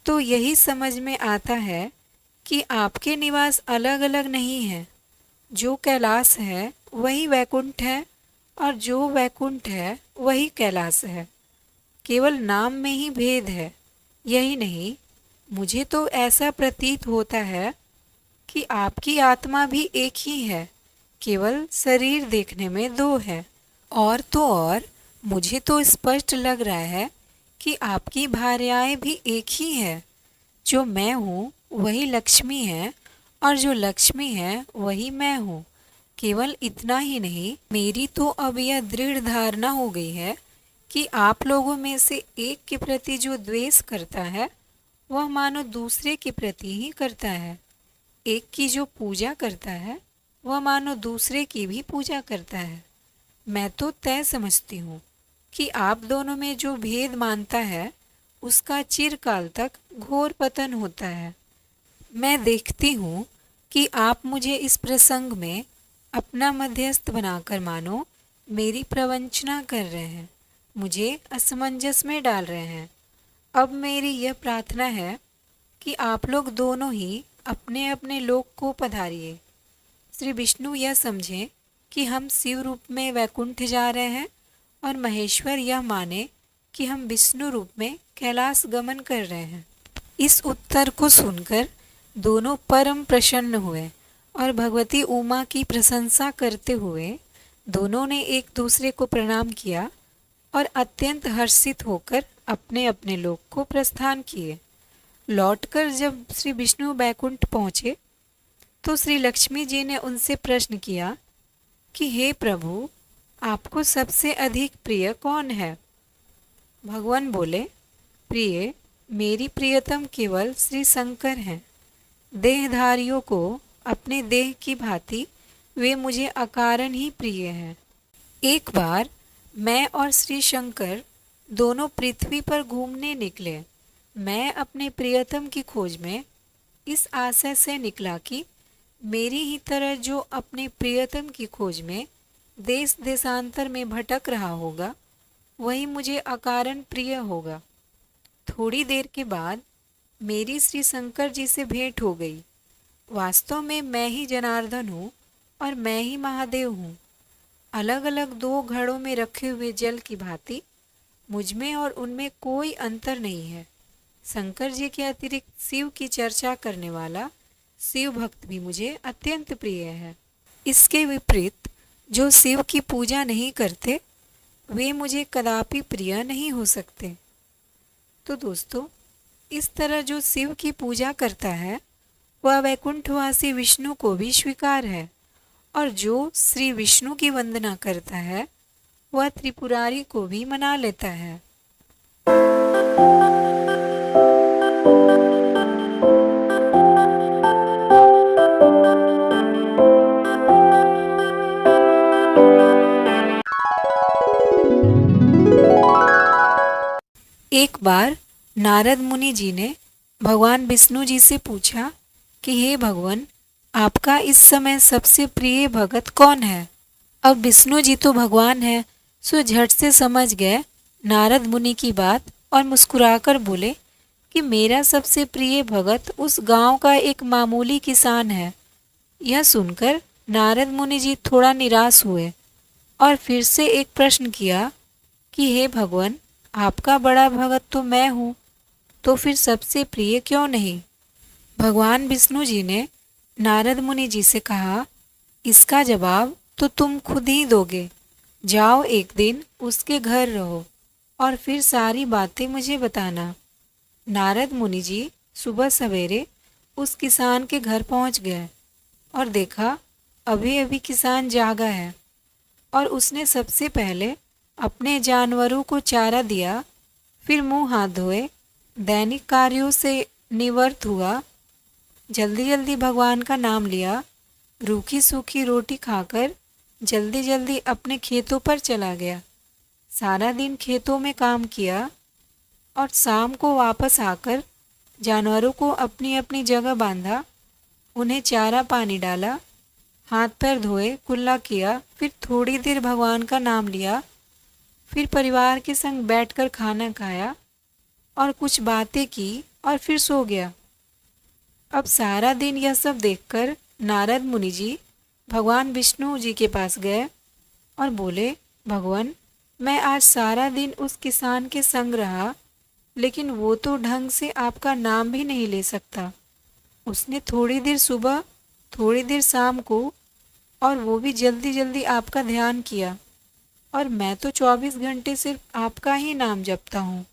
तो यही समझ में आता है कि आपके निवास अलग अलग नहीं है। जो कैलाश है वही वैकुंठ है और जो वैकुंठ है वही कैलाश है। केवल नाम में ही भेद है। यही नहीं, मुझे तो ऐसा प्रतीत होता है कि आपकी आत्मा भी एक ही है, केवल शरीर देखने में दो है। और तो और मुझे तो स्पष्ट लग रहा है कि आपकी भार्याएं भी एक ही है। जो मैं हूँ वही लक्ष्मी है और जो लक्ष्मी है वही मैं हूँ। केवल इतना ही नहीं, मेरी तो अब यह दृढ़ धारणा हो गई है कि आप लोगों में से एक के प्रति जो द्वेष करता है वह मानो दूसरे के प्रति ही करता है। एक की जो पूजा करता है वह मानो दूसरे की भी पूजा करता है। मैं तो तय समझती हूँ कि आप दोनों में जो भेद मानता है उसका चिरकाल तक घोर पतन होता है। मैं देखती हूँ कि आप मुझे इस प्रसंग में अपना मध्यस्थ बनाकर मानो मेरी प्रवंचना कर रहे हैं, मुझे असमंजस में डाल रहे हैं। अब मेरी यह प्रार्थना है कि आप लोग दोनों ही अपने अपने लोक को पधारिए। श्री विष्णु यह समझें कि हम शिव रूप में वैकुंठ जा रहे हैं और महेश्वर यह माने कि हम विष्णु रूप में कैलाश गमन कर रहे हैं। इस उत्तर को सुनकर दोनों परम प्रसन्न हुए और भगवती उमा की प्रशंसा करते हुए दोनों ने एक दूसरे को प्रणाम किया और अत्यंत हर्षित होकर अपने अपने लोक को प्रस्थान किए। लौटकर जब श्री विष्णु बैकुंठ पहुँचे तो श्री लक्ष्मी जी ने उनसे प्रश्न किया कि हे प्रभु, आपको सबसे अधिक प्रिय कौन है। भगवान बोले, प्रिय, मेरी प्रियतम केवल श्री शंकर हैं। देहधारियों को अपने देह की भांति वे मुझे अकारण ही प्रिय हैं। एक बार मैं और श्री शंकर दोनों पृथ्वी पर घूमने निकले। मैं अपने प्रियतम की खोज में इस आशय से निकला कि मेरी ही तरह जो अपने प्रियतम की खोज में देश देशांतर में भटक रहा होगा वही मुझे अकारण प्रिय होगा। थोड़ी देर के बाद मेरी श्री शंकर जी से भेंट हो गई। वास्तव में मैं ही जनार्दन हूँ और मैं ही महादेव हूँ। अलग अलग दो घड़ों में रखे हुए जल की भांति मुझ में और उनमें कोई अंतर नहीं है। शंकर जी के अतिरिक्त शिव की चर्चा करने वाला शिव भक्त भी मुझे अत्यंत प्रिय है। इसके विपरीत जो शिव की पूजा नहीं करते वे मुझे कदापि प्रिय नहीं हो सकते। तो दोस्तों, इस तरह जो शिव की पूजा करता है वह वैकुंठवासी विष्णु को भी स्वीकार है, और जो श्री विष्णु की वंदना करता है वह त्रिपुरारी को भी मना लेता है। एक बार नारद मुनि जी ने भगवान विष्णु जी से पूछा कि हे भगवान, आपका इस समय सबसे प्रिय भगत कौन है। अब विष्णु जी तो भगवान है, सो झट से समझ गए नारद मुनि की बात और मुस्कुराकर बोले कि मेरा सबसे प्रिय भगत उस गांव का एक मामूली किसान है। यह सुनकर नारद मुनि जी थोड़ा निराश हुए और फिर से एक प्रश्न किया कि हे भगवान, आपका बड़ा भगत तो मैं हूँ, तो फिर सबसे प्रिय क्यों नहीं। भगवान विष्णु जी ने नारद मुनि जी से कहा, इसका जवाब तो तुम खुद ही दोगे। जाओ एक दिन उसके घर रहो और फिर सारी बातें मुझे बताना। नारद मुनि जी सुबह सवेरे उस किसान के घर पहुंच गए और देखा अभी अभी किसान जागा है, और उसने सबसे पहले अपने जानवरों को चारा दिया, फिर मुंह हाथ धोए, दैनिक कार्यों से निवृत्त हुआ, जल्दी जल्दी भगवान का नाम लिया, रूखी सूखी रोटी खाकर जल्दी जल्दी अपने खेतों पर चला गया। सारा दिन खेतों में काम किया और शाम को वापस आकर जानवरों को अपनी अपनी जगह बांधा, उन्हें चारा पानी डाला, हाथ पैर धोए, कुल्ला किया, फिर थोड़ी देर भगवान का नाम लिया, फिर परिवार के संग बैठकर खाना खाया और कुछ बातें की और फिर सो गया। अब सारा दिन यह सब देखकर नारद मुनि जी भगवान विष्णु जी के पास गए और बोले, भगवान, मैं आज सारा दिन उस किसान के संग रहा, लेकिन वो तो ढंग से आपका नाम भी नहीं ले सकता। उसने थोड़ी देर सुबह, थोड़ी देर शाम को, और वो भी जल्दी जल्दी आपका ध्यान किया, और मैं तो 24 घंटे सिर्फ आपका ही नाम जपता हूँ।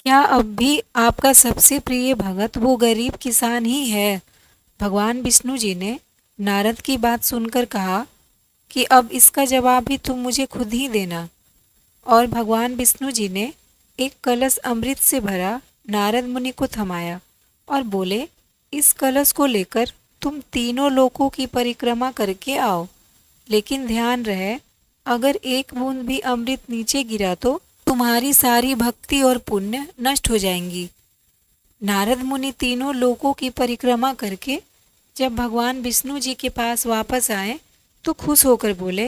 क्या अब भी आपका सबसे प्रिय भगत वो गरीब किसान ही है। भगवान विष्णु जी ने नारद की बात सुनकर कहा कि अब इसका जवाब भी तुम मुझे खुद ही देना। और भगवान विष्णु जी ने एक कलश अमृत से भरा नारद मुनि को थमाया और बोले, इस कलश को लेकर तुम तीनों लोकों की परिक्रमा करके आओ, लेकिन ध्यान रहे अगर एक बूंद भी अमृत नीचे गिरा तो तुम्हारी सारी भक्ति और पुण्य नष्ट हो जाएंगी। नारद मुनि तीनों लोकों की परिक्रमा करके जब भगवान विष्णु जी के पास वापस आए तो खुश होकर बोले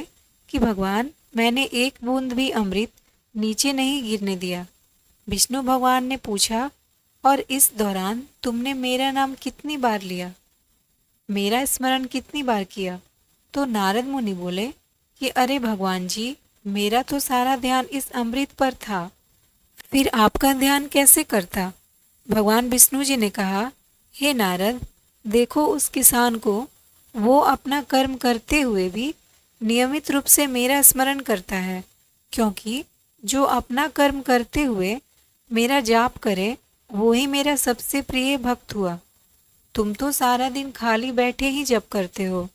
कि भगवान, मैंने एक बूंद भी अमृत नीचे नहीं गिरने दिया। विष्णु भगवान ने पूछा, और इस दौरान तुमने मेरा नाम कितनी बार लिया, मेरा स्मरण कितनी बार किया। तो नारद मुनि बोले कि अरे भगवान जी, मेरा तो सारा ध्यान इस अमृत पर था, फिर आपका ध्यान कैसे करता। भगवान विष्णु जी ने कहा, हे नारद, देखो उस किसान को, वो अपना कर्म करते हुए भी नियमित रूप से मेरा स्मरण करता है, क्योंकि जो अपना कर्म करते हुए मेरा जाप करे वो ही मेरा सबसे प्रिय भक्त हुआ। तुम तो सारा दिन खाली बैठे ही जप करते हो,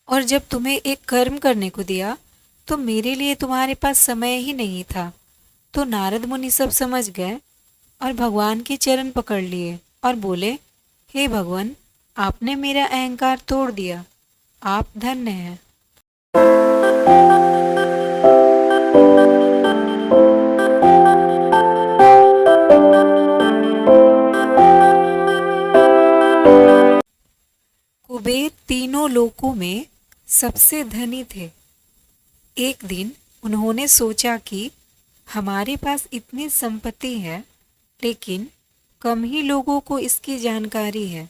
और जब तुम्हें एक कर्म करने को दिया तो मेरे लिए तुम्हारे पास समय ही नहीं था। तो नारद मुनि सब समझ गए और भगवान के चरण पकड़ लिए और बोले, हे भगवान, आपने मेरा अहंकार तोड़ दिया, आप धन्य हैं। कुबेर तीनों लोकों में सबसे धनी थे। एक दिन उन्होंने सोचा कि हमारे पास इतनी संपत्ति है, लेकिन कम ही लोगों को इसकी जानकारी है,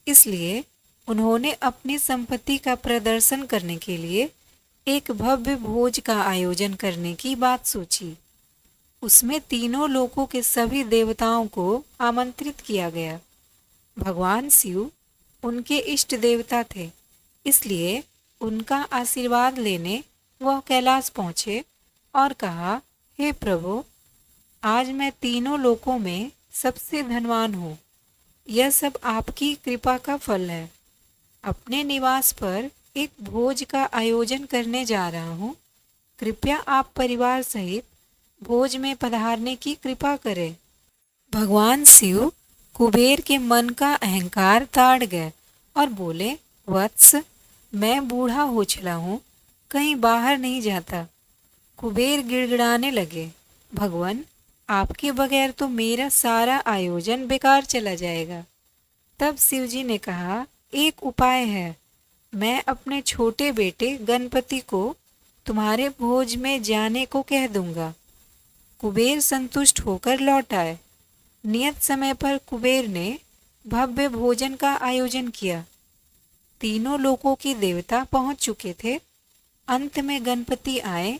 इसलिए उन्होंने अपनी संपत्ति का प्रदर्शन करने के लिए एक भव्य भोज का आयोजन करने की बात सोची। उसमें तीनों लोकों के सभी देवताओं को आमंत्रित किया गया। भगवान शिव उनके इष्ट देवता थे, इसलिए उनका आशीर्वाद लेने वह कैलाश पहुँचे और कहा, हे प्रभु, आज मैं तीनों लोकों में सबसे धनवान हूँ। यह सब आपकी कृपा का फल है। अपने निवास पर एक भोज का आयोजन करने जा रहा हूँ। कृपया आप परिवार सहित भोज में पधारने की कृपा करें। भगवान शिव कुबेर के मन का अहंकार ताड़ गए और बोले, वत्स, मैं बूढ़ा हो चला हूँ, कहीं बाहर नहीं जाता। कुबेर गिड़गिड़ाने लगे, भगवान, आपके बगैर तो मेरा सारा आयोजन बेकार चला जाएगा। तब शिवजी ने कहा, एक उपाय है। मैं अपने छोटे बेटे गणपति को तुम्हारे भोज में जाने को कह दूंगा। कुबेर संतुष्ट होकर लौट आए। नियत समय पर कुबेर ने भव्य भोजन का आयोजन किया। तीनों लोकों के देवता पहुंच चुके थे। अंत में गणपति आए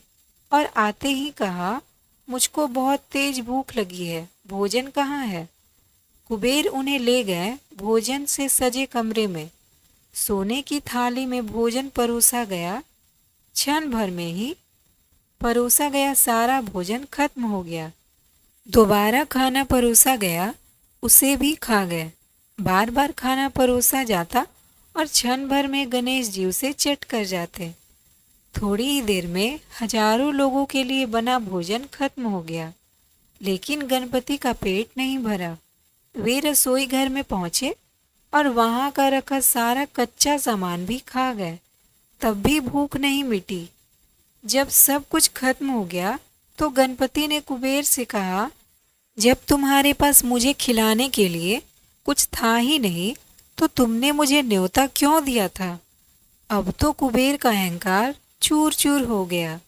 और आते ही कहा, मुझको बहुत तेज भूख लगी है, भोजन कहाँ है? कुबेर उन्हें ले गए भोजन से सजे कमरे में। सोने की थाली में भोजन परोसा गया। क्षण भर में ही परोसा गया सारा भोजन खत्म हो गया। दोबारा खाना परोसा गया, उसे भी खा गए। बार बार खाना परोसा जाता और क्षण भर में गणेश जी उसे चट कर जाते। थोड़ी ही देर में हजारों लोगों के लिए बना भोजन खत्म हो गया, लेकिन गणपति का पेट नहीं भरा। वे रसोई घर में पहुंचे और वहां का रखा सारा कच्चा सामान भी खा गए, तब भी भूख नहीं मिटी। जब सब कुछ खत्म हो गया तो गणपति ने कुबेर से कहा, जब तुम्हारे पास मुझे खिलाने के लिए कुछ था ही नहीं तो तुमने मुझे न्योता क्यों दिया था? अब तो कुबेर का अहंकार चूर चूर हो गया।